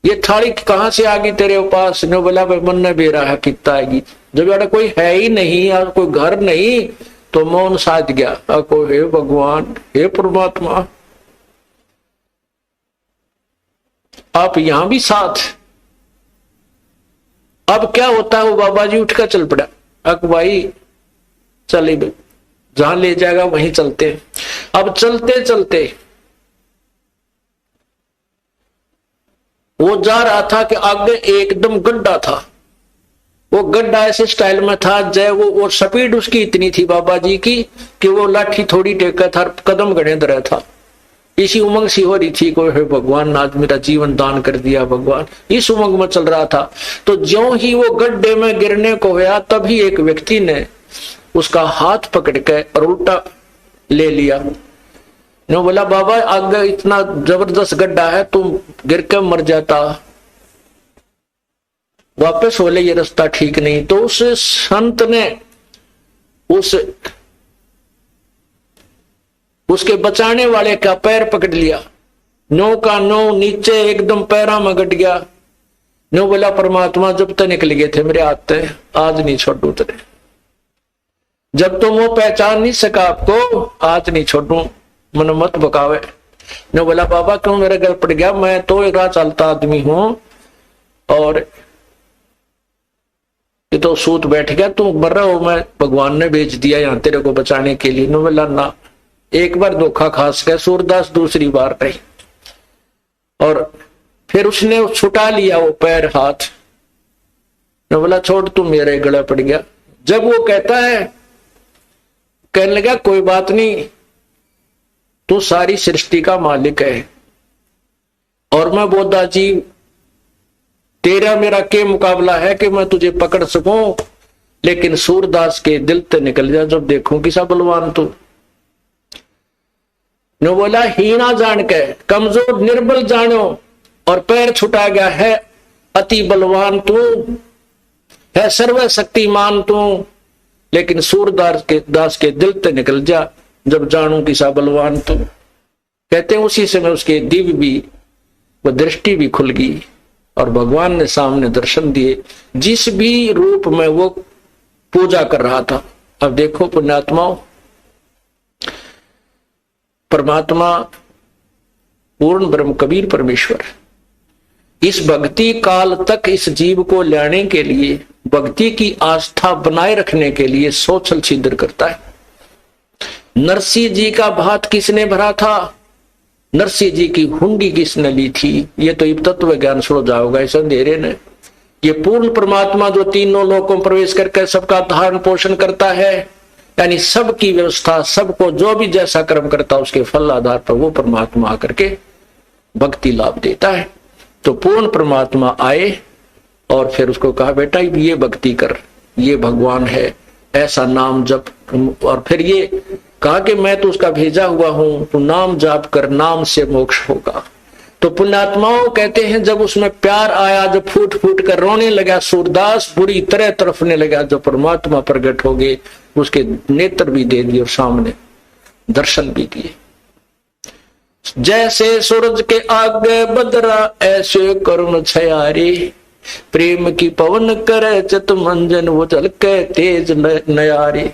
ये थाली कहां से आ गई तेरे पास? ने बोला, भाई मन ने बेरा है कितना आएगी, जब यार कोई है ही नहीं और कोई घर नहीं, तो मौन साध गया। को हे भगवान, हे परमात्मा, आप यहां भी साथ। अब क्या होता है, वो बाबा जी उठकर चल पड़ा। अक भाई चले भाई, जहां ले जाएगा वहीं चलते। अब चलते चलते वो जा रहा था कि आगे एकदम गड्ढा था। वो गड्ढा ऐसे स्टाइल में था जय वो स्पीड उसकी इतनी थी बाबा जी की कि वो लाठी थोड़ी टेका था, कदम गड़े रहा था। इसी उमंग सी हो रही थी, कोई है भगवान आज मेरा जीवन दान कर दिया भगवान, इस उमंग में चल रहा था। तो ज्यों ही वो गड्ढे में गिरने को हुआ तभी एक व्यक्ति ने उसका हाथ पकड़ के और उल्टा ले लिया। ने बोला बाबा आगे इतना जबरदस्त गड्ढा है, तुम गिर के मर जाता, वापस हो ले, ये रास्ता ठीक नहीं। तो उस संत ने उसके बचाने वाले का पैर पकड़ लिया, नो का नो नीचे एकदम पैरा में गट गया। नो बोला परमात्मा जब तक निकल गए थे मेरे हाथ से, आज नहीं छोड़ू तेरे, जब तुम वो पहचान नहीं सका आपको आज नहीं छोड़ू, मन मत बकावे। नो बोला बाबा क्यों मेरे घर पड़ गया, मैं तो एक राह चलता आदमी हूं और ये तो सूत बैठ गया, तू मर रहा हो, मैं भगवान ने भेज दिया यहाँ तेरे को बचाने के लिए। नो बोला ना, एक बार धोखा खास गया सूरदास, दूसरी बार नहीं। और फिर उसने छुटा लिया वो पैर हाथ। नो बोला छोड़ तू मेरे गला पड़ गया। जब वो कहता है, कहने लगा कोई बात नहीं, तू सारी सृष्टि का मालिक है और मैं बोधा जी तेरा मेरा के मुकाबला है कि मैं तुझे पकड़ सकूं, लेकिन सूरदास के दिल से निकल जा जब देखूं किसा बलवान तू। नो बोला हीना जान के कमजोर निर्बल जानो और पैर छुटा गया है, अति बलवान तू है, सर्वशक्तिमान तू, लेकिन सूरदास के दिल से निकल जा जब जानू किसा बलवान तू। कहते हैं उसी समय उसके दिव्य भी वो दृष्टि भी खुल गई और भगवान ने सामने दर्शन दिए, जिस भी रूप में वो पूजा कर रहा था। अब देखो पुण्यात्माओं, परमात्मा पूर्ण ब्रह्म कबीर परमेश्वर इस भक्ति काल तक इस जीव को लाने के लिए, भक्ति की आस्था बनाए रखने के लिए सोचल छिद्र करता है। नरसिंह जी का भात किसने भरा था, नरसिंह जी की हुंडी किसने ली थी, ये तो तत्व ज्ञान सुनो जाओगा इस अंधेरे ने। ये पूर्ण परमात्मा जो तीनों लोकों में प्रवेश करके सबका धारण पोषण करता है, यानी सबकी व्यवस्था, सबको जो भी जैसा कर्म करता है उसके फल आधार पर वो परमात्मा आकर के भक्ति लाभ देता है। तो पूर्ण परमात्मा आए और फिर उसको कहा बेटा ये भक्ति कर, ये भगवान है, ऐसा नाम जप। और फिर ये कहा कि मैं तो उसका भेजा हुआ हूं, तो नाम जाप कर, नाम से मोक्ष होगा। तो पुण्यात्माओं कहते हैं जब उसमें प्यार आया, जब फूट फूट कर रोने लगा सूरदास, बुरी तरह तरफने लगा, जब परमात्मा प्रकट हो गए, उसके नेत्र भी दे दिए और सामने दर्शन भी दिए। जैसे सूरज के आगे बदरा ऐसे करुण छयारी, प्रेम की पवन करे चित मंजन वो झलके तेज नयारी।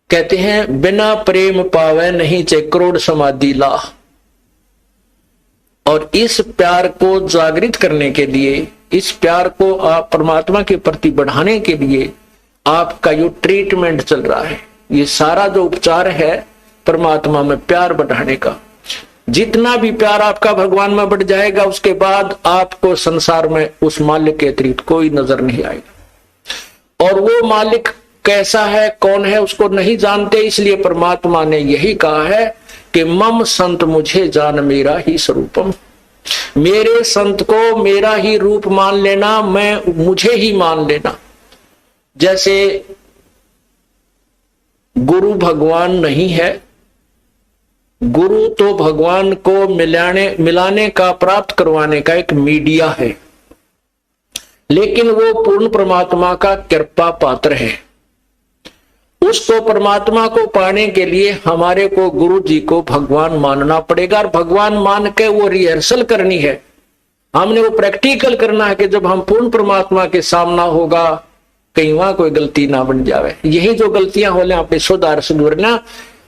कहते हैं बिना प्रेम पावे नहीं चे करोड़ समाधि ला। और इस प्यार को जागृत करने के लिए, इस प्यार को आप परमात्मा के प्रति बढ़ाने के लिए आपका जो ट्रीटमेंट चल रहा है, ये सारा जो उपचार है परमात्मा में प्यार बढ़ाने का। जितना भी प्यार आपका भगवान में बढ़ जाएगा, उसके बाद आपको संसार में उस मालिक के अतिरिक्त कोई नजर नहीं आएगा। और वो मालिक कैसा है, कौन है, उसको नहीं जानते। इसलिए परमात्मा ने यही कहा है कि मम संत मुझे जान मेरा ही स्वरूपम, मेरे संत को मेरा ही रूप मान लेना, मैं मुझे ही मान लेना। जैसे गुरु भगवान नहीं है, गुरु तो भगवान को मिलाने का, प्राप्त करवाने का एक मीडिया है, लेकिन वो पूर्ण परमात्मा का कृपा पात्र है। उसको परमात्मा को पाने के लिए हमारे को गुरु जी को भगवान मानना पड़ेगा। और भगवान मान के वो रिहर्सल करनी है, हमने वो प्रैक्टिकल करना है कि जब हम पूर्ण परमात्मा के सामना होगा कहीं वहां कोई गलती ना बन जावे। यही जो गलतियां हो ले अपने सुधारना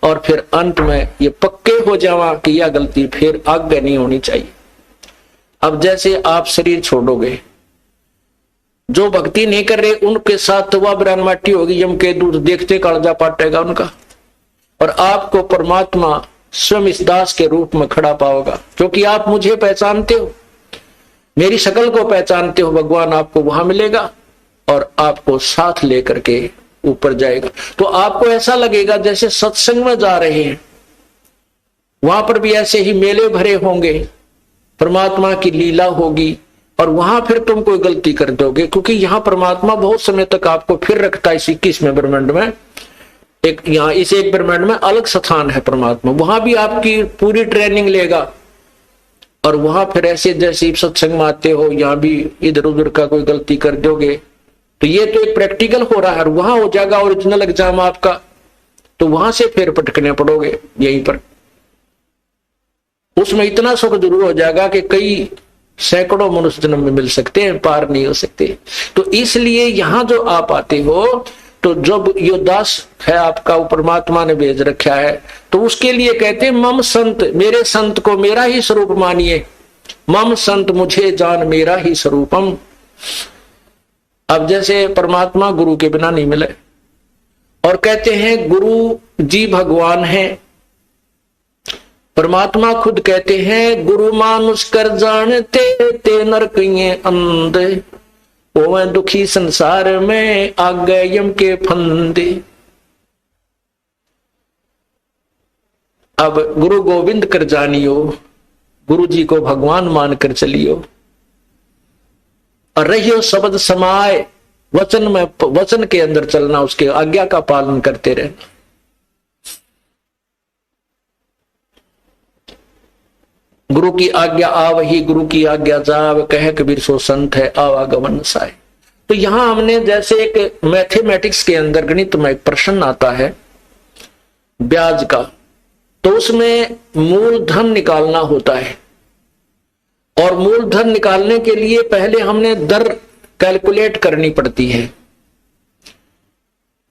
और फिर अंत में ये पक्के हो जावा कि यह गलती फिर आगे नहीं होनी चाहिए। अब जैसे आप शरीर छोड़ोगे, जो भक्ति नहीं कर रहे उनके साथ तो वह ब्राह्मण माटी होगी, यम के दूध देखते कालजा पाटेगा उनका, और आपको परमात्मा स्वयं इस दास के रूप में खड़ा पाओगा, क्योंकि आप मुझे पहचानते हो, मेरी शकल को पहचानते हो। भगवान आपको वहां मिलेगा और आपको साथ लेकर के ऊपर जाएगा। तो आपको ऐसा लगेगा जैसे सत्संग में जा रहे हैं, वहां पर भी ऐसे ही मेले भरे होंगे, परमात्मा की लीला होगी, और वहां फिर तुम कोई गलती कर दोगे, क्योंकि यहाँ परमात्मा बहुत समय तक आपको फिर रखता है। इस 21वें ब्रह्मांड में एक, यहाँ इस एक ब्रह्मांड में अलग स्थान है परमात्मा, वहां भी आपकी पूरी ट्रेनिंग लेगा। और वहां फिर ऐसे जैसे सत्संग में आते हो, यहाँ भी इधर उधर का कोई गलती कर दोगे तो ये तो एक प्रैक्टिकल हो रहा है, और वहां हो जाएगा ओरिजिनल एग्जाम आपका, तो वहां से फिर पटकने पड़ोगे यहीं पर। उसमें इतना सुख जरूर हो जाएगा कि कई सैकड़ों मनुष्य जन्म में मिल सकते हैं, पार नहीं हो सकते। तो इसलिए यहां जो आप आते हो, तो जब यो दास है आपका, वो परमात्मा ने भेज रखा है, तो उसके लिए कहते हैं मम संत, मेरे संत को मेरा ही स्वरूप मानिए। मम संत मुझे जान मेरा ही स्वरूपम। अब जैसे परमात्मा गुरु के बिना नहीं मिले, और कहते हैं गुरु जी भगवान है। परमात्मा खुद कहते हैं गुरु मानुष कर जानते ते नरक ये अंधे, वो दुखी संसार में आ गए यम के फंदे। अब गुरु गोविंद कर जानियो, गुरु जी को भगवान मानकर चलियो, और रहियो शब्द समाए, वचन में वचन के अंदर चलना, उसके आज्ञा का पालन करते रहना। गुरु की आज्ञा आवही, गुरु की आज्ञा जाव, कहे कबीर सो संत है आवागमन साए। तो यहां हमने जैसे एक मैथमेटिक्स के अंदर गणित में एक प्रश्न आता है ब्याज का, तो उसमें मूलधन निकालना होता है, और मूलधन निकालने के लिए पहले हमने दर कैलकुलेट करनी पड़ती है।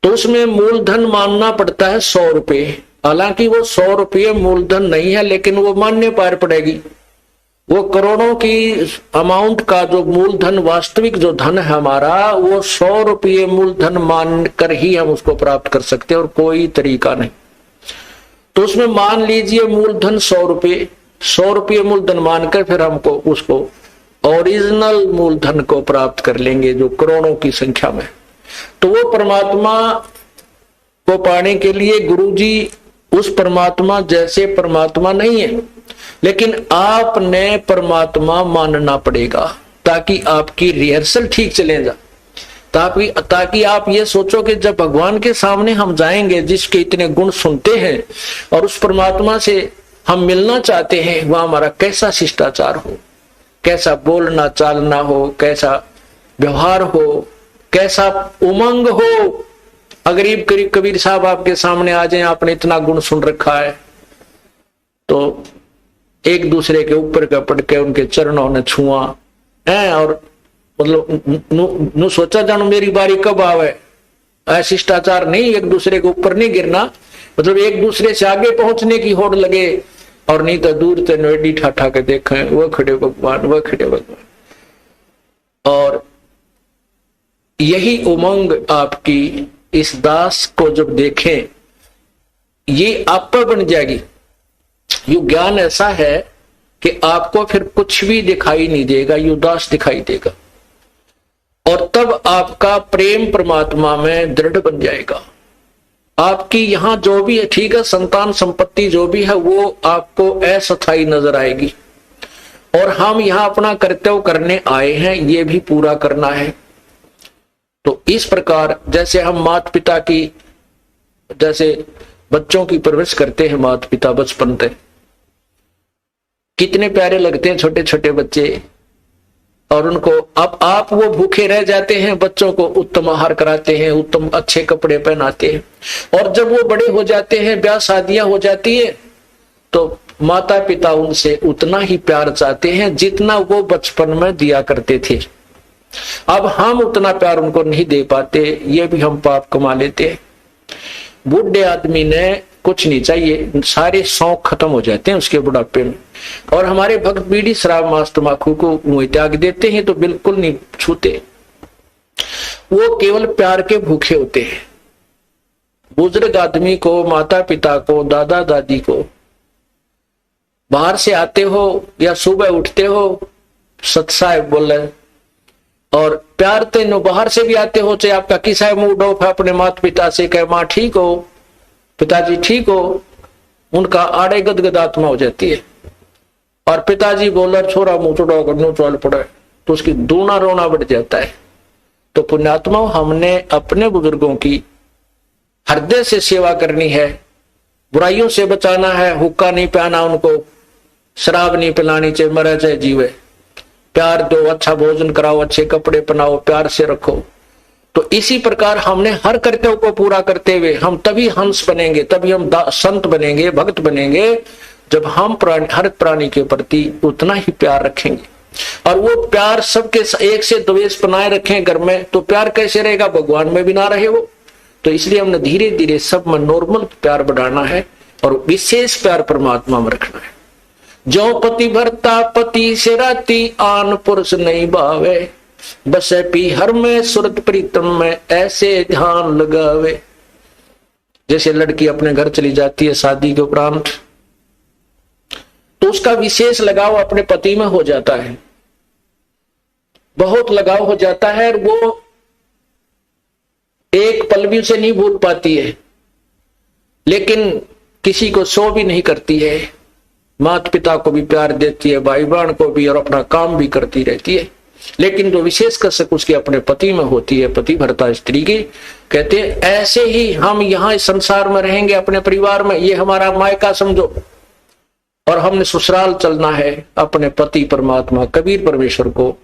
तो उसमें मूलधन मानना पड़ता है 100 रुपए। हालांकि वो 100 रुपये मूलधन नहीं है, लेकिन वो मान्य पार पड़ेगी। वो करोड़ों की अमाउंट का जो मूलधन, वास्तविक जो धन है हमारा, वो 100 रुपये मूलधन मानकर ही हम उसको प्राप्त कर सकते हैं, और कोई तरीका नहीं। तो उसमें मान लीजिए मूलधन 100 रुपये, 100 रुपये मूलधन मानकर फिर हमको उसको ओरिजिनल मूलधन को प्राप्त कर लेंगे, जो करोड़ों की संख्या में। तो वो परमात्मा को पाने के लिए गुरुजी उस परमात्मा जैसे परमात्मा नहीं है, लेकिन आपने परमात्मा मानना पड़ेगा, ताकि आपकी रिहर्सल ठीक चले जा, ताकि आप ये सोचो कि जब भगवान के सामने हम जाएंगे, जिसके इतने गुण सुनते हैं, और उस परमात्मा से हम मिलना चाहते हैं, वह हमारा कैसा शिष्टाचार हो, कैसा बोलना चालना हो, कैसा व्यवहार हो, कैसा उमंग हो। अगर कबीर साहब आपके सामने आ जाए, आपने इतना गुण सुन रखा है, तो एक दूसरे के ऊपर का पड़ के उनके चरणों ने छुआ है, और मतलब नु सोचा जानो मेरी बारी कब आवे। शिष्टाचार नहीं, एक दूसरे के ऊपर नहीं गिरना, मतलब एक दूसरे से आगे पहुंचने की होड़ लगे, और नहीं तो दूर से नोएडी ठाठा के देखें वो खड़े भगवान, वो खड़े भगवान। और यही उमंग आपकी इस दास को जब देखें, ये आप पर बन जाएगी। ये ज्ञान ऐसा है कि आपको फिर कुछ भी दिखाई नहीं देगा, ये दास दिखाई देगा, और तब आपका प्रेम परमात्मा में दृढ़ बन जाएगा। आपकी यहां जो भी है, ठीक है, संतान संपत्ति जो भी है वो आपको अस्थायी नजर आएगी, और हम यहां अपना कर्तव्य करने आए हैं, ये भी पूरा करना है। तो इस प्रकार जैसे हम माता पिता की, जैसे बच्चों की परवरिश करते हैं माता पिता बचपन से, कितने प्यारे लगते हैं छोटे छोटे बच्चे, और उनको अब आप वो भूखे रह जाते हैं, बच्चों को उत्तम आहार कराते हैं, उत्तम अच्छे कपड़े पहनाते हैं, और जब वो बड़े हो जाते हैं, ब्याह शादियां हो जाती है, तो माता पिता उनसे उतना ही प्यार चाहते हैं जितना वो बचपन में दिया करते थे। अब हम उतना प्यार उनको नहीं दे पाते, ये भी हम पाप कमा लेते हैं। बूढ़े आदमी ने कुछ नहीं चाहिए, सारे शौक खत्म हो जाते हैं उसके बुढ़ापे में। और हमारे भक्त बीड़ी शराब मांस तंबाकू को मुंह त्याग देते हैं तो बिल्कुल नहीं छूते, वो केवल प्यार के भूखे होते हैं। बुजुर्ग आदमी को, माता पिता को, दादा दादी को, बाहर से आते हो या सुबह उठते हो, सत साहेब बोले, और प्यार तेनो बाहर से भी आते हो, चाहे आपका किसा मूड ऑफ है, अपने माता पिता से कहे माँ ठीक हो, पिताजी ठीक हो, उनका आड़े गदगद आत्मा हो जाती है। और पिताजी बोला छोरा मुंह चढ़ाओ करनो चल पड़े तो उसकी दूना रोना बढ़ जाता है। तो पुण्यात्मा, हमने अपने बुजुर्गों की हृदय से सेवा करनी है, बुराइयों से बचाना है, हुक्का नहीं पिलाना उनको, शराब नहीं पिलानी, चाहे मरे चाहे जीवे, प्यार दो, अच्छा भोजन कराओ, अच्छे कपड़े पहनाओ, प्यार से रखो। तो इसी प्रकार हमने हर कर्तव्य को पूरा करते हुए हम तभी हंस बनेंगे, तभी हम संत बनेंगे, भक्त बनेंगे, जब हम हर प्राणी के प्रति उतना ही प्यार रखेंगे। और वो प्यार सबके एक से द्वेष बनाए रखें घर में, तो प्यार कैसे रहेगा, भगवान में भी ना रहे वो। तो इसलिए हमने धीरे धीरे सब में नॉर्मल प्यार बढ़ाना है और विशेष प्यार परमात्मा में रखना है। जो पति भरता पति से राती, आन पुरुष नहीं भावे, बसे पी हर में सुरत प्रीतम में, ऐसे ध्यान लगावे। जैसे लड़की अपने घर चली जाती है शादी के उपरांत, तो उसका विशेष लगाव अपने पति में हो जाता है, बहुत लगाव हो जाता है, और वो एक पल भी उसे नहीं भूल पाती है, लेकिन किसी को सो भी नहीं करती है, माता पिता को भी प्यार देती है, भाई बहन को भी, और अपना काम भी करती रहती है। लेकिन जो विशेष कसक उसके अपने पति में होती है, पति भरता स्त्री की, कहते हैं ऐसे ही हम यहाँ इस संसार में रहेंगे, अपने परिवार में, ये हमारा मायका समझो, और हमने ससुराल चलना है अपने पति परमात्मा कबीर परमेश्वर को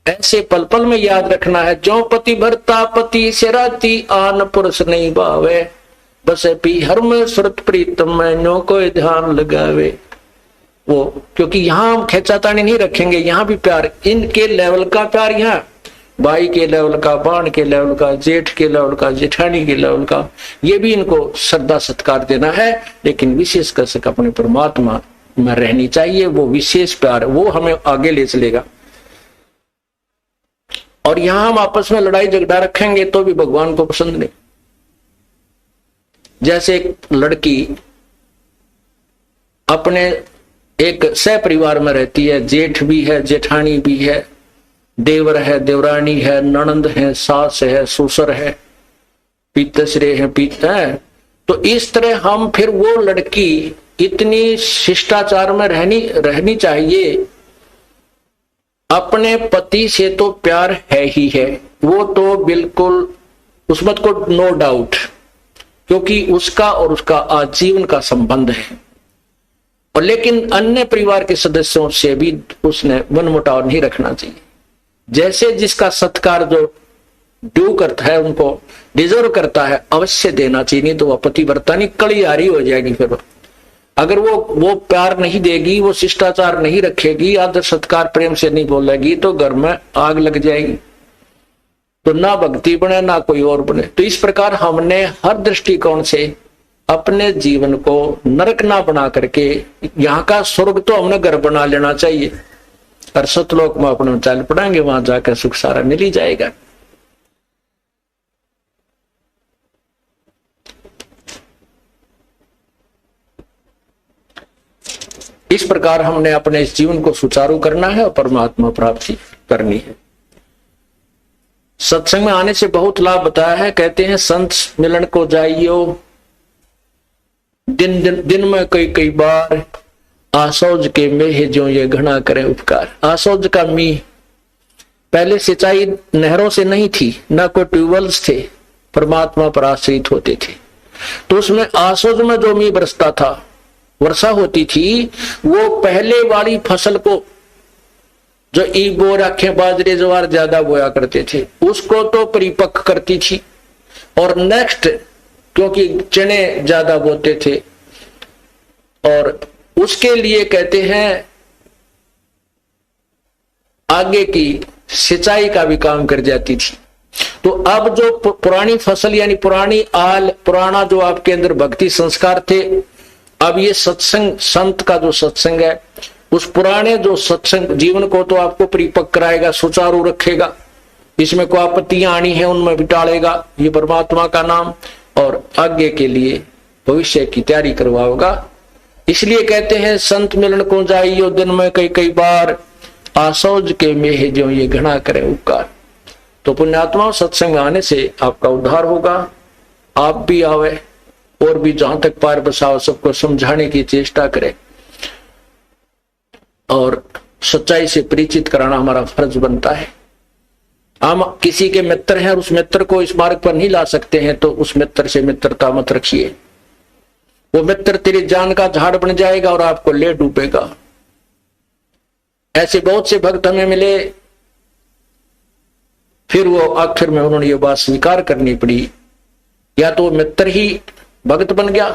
ऐसे पल पल में याद रखना है। जो पति भरता पति से राती, आन पुरुष नहीं भावे, बस पी हर में सुरत प्रीतम में, नो कोई ध्यान लगावे। वो क्योंकि यहाँ हम खेचातानी नहीं रखेंगे, यहाँ भी प्यार, इनके लेवल का प्यार, यहाँ भाई के लेवल का, बाण के लेवल का, जेठ के लेवल का, जेठानी के लेवल का, ये भी इनको श्रद्धा सत्कार देना है। लेकिन विशेष कर सक अपने परमात्मा में रहनी चाहिए, वो विशेष प्यार, वो हमें आगे ले चलेगा। और यहां हम आपस में लड़ाई झगड़ा रखेंगे तो भी भगवान को पसंद नहीं। जैसे एक लड़की अपने एक सह परिवार में रहती है, जेठ भी है, जेठानी भी है, देवर है, देवरानी है, ननंद है, सास है, ससुर है, पितश्रे है, पिता है। तो इस तरह हम फिर वो लड़की इतनी शिष्टाचार में रहनी चाहिए। अपने पति से तो प्यार है ही है, वो तो बिल्कुल उसमें को नो डाउट, क्योंकि उसका और उसका आजीवन का संबंध है। और लेकिन अन्य परिवार के सदस्यों से भी उसने मनमुटाव नहीं रखना चाहिए। जैसे जिसका सत्कार जो ड्यू करता है, उनको डिजर्व करता है, अवश्य देना चाहिए, नहीं तो वह पतिव्रता नहीं कलियारी हो जाएगी। फिर अगर वो प्यार नहीं देगी, वो शिष्टाचार नहीं रखेगी, आदर सत्कार प्रेम से नहीं बोलेगी, तो घर में आग लग जाएगी, तो ना भक्ति बने ना कोई और बने। तो इस प्रकार हमने हर दृष्टिकोण से अपने जीवन को नरक ना बना करके, यहाँ का स्वर्ग तो हमने घर बना लेना चाहिए, और सतलोक में अपने चल पड़ेंगे, वहां जाकर सुख सारा मिल ही जाएगा। इस प्रकार हमने अपने इस जीवन को सुचारू करना है और परमात्मा प्राप्ति करनी है। सत्संग में आने से बहुत लाभ बताया है। कहते हैं संत मिलन को जाइयो, दिन में कई बार, आसौज के मेह जो ये घना करे उपकार। आसौज का मीह पहले सिंचाई नहरों से नहीं थी, ना कोई ट्यूबवेल्स थे, परमात्मा पर आश्रित होते थे। तो उसमें आसौज में जो मीह बरसता था, वर्षा होती थी, वो पहले वाली फसल को जो ईबो रखे बाजरे ज्वार ज्यादा बोया करते थे, उसको तो परिपक्व करती थी। और नेक्स्ट, क्योंकि चने ज्यादा बोते थे, और उसके लिए कहते हैं आगे की सिंचाई का भी काम कर जाती थी। तो अब जो पुरानी फसल यानी पुरानी आल, पुराना जो आपके अंदर भक्ति संस्कार थे, अब ये सत्संग, संत का जो सत्संग है, उस पुराने जो सत्संग जीवन को तो आपको परिपक्व कराएगा, सुचारू रखेगा, इसमें कोई आपत्तियां आनी है उनमें बिटालेगा, ये परमात्मा का नाम, और आगे के लिए भविष्य की तैयारी करवाओगा। इसलिए कहते हैं संत मिलन को जाइयो दिन में कई कई बार, आसौज के मेह जो ये घना करे उपकार। तो पुण्यात्मा सत्संग आने से आपका उद्धार होगा। आप भी आवे और भी जहां तक पार बसाओ सबको समझाने की चेष्टा करें और सच्चाई से परिचित कराना हमारा फर्ज बनता है। हम किसी के मित्र हैं और उस मित्र को इस मार्ग पर नहीं ला सकते हैं तो उस मित्र से मित्रता मत रखिए। वो मित्र तेरी जान का झाड़ बन जाएगा और आपको ले डूबेगा। ऐसे बहुत से भक्त हमें मिले, फिर वो आखिर में उन्होंने ये बात स्वीकार करनी पड़ी, या तो वो मित्र ही भक्त बन गया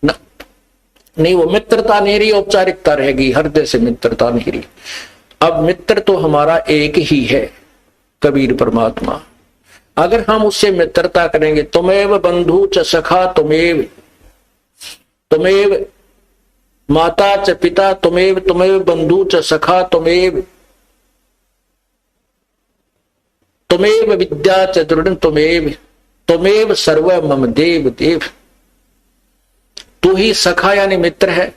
नहीं, वो मित्रता नहीं रही, औपचारिकता रहेगी, हृदय से मित्रता नहीं रही। अब मित्र तो हमारा एक ही है, कबीर परमात्मा। अगर हम उससे मित्रता करेंगे, तुमेव बंधु च सखा तुमेव, तुमेव माता च पिता तुमेव, तुमेव बंधु च सखा तुमेव, तुमेव विद्या च दृढ़ तुमेव, तुमेव सर्व मम देव देव। तू ही सखा यानी मित्र है,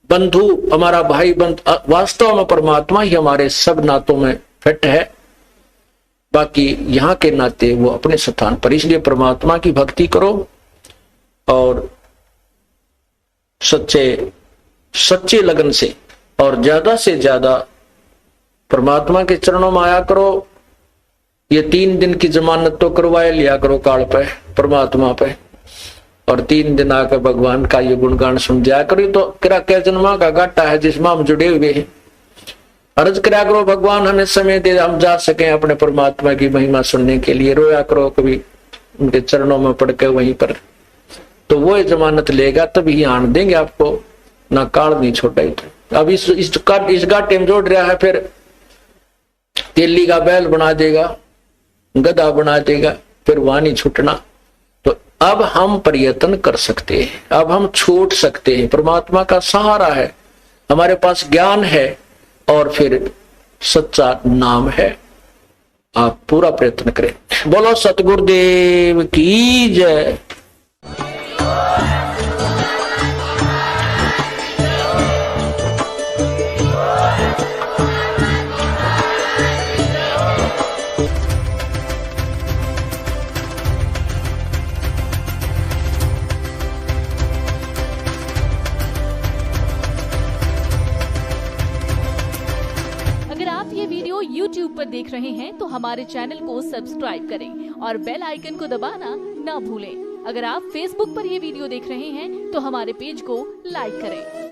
बंधु हमारा भाई बंध, वास्तव में परमात्मा ही हमारे सब नातों में फिट है, बाकी यहाँ के नाते वो अपने स्थान पर। इसलिए परमात्मा की भक्ति करो और सच्चे लगन से और ज्यादा से ज्यादा परमात्मा के चरणों में आया करो। ये 3 दिन की जमानत तो करवाए लिया करो काल पे, परमात्मा पे, और 3 दिन आकर भगवान का ये गुणगान सुन जाया करो। तो किरा क्या जन्मा का घाटा है जिसमें हम जुड़े हुए हैं। अर्ज करा करो भगवान हमें समय दे, हम जा सके अपने परमात्मा की महिमा सुनने के लिए। रोया करो कभी उनके चरणों में पड़ के वहीं पर, तो वो जमानत लेगा तभी आन देंगे आपको, ना काल नहीं छोड़ा। तो अब इस घाटे में जोड़ रहा है, फिर तेली का बैल बना देगा, गधा बना देगा, फिर वहां नहीं छूटना। तो अब हम प्रयत्न कर सकते हैं, अब हम छूट सकते हैं। परमात्मा का सहारा है, हमारे पास ज्ञान है और फिर सच्चा नाम है। आप पूरा प्रयत्न करें। बोलो सतगुरुदेव की जय। YouTube पर देख रहे हैं तो हमारे चैनल को सब्सक्राइब करें और बेल आइकन को दबाना ना भूलें। अगर आप Facebook पर ये वीडियो देख रहे हैं तो हमारे पेज को लाइक करें।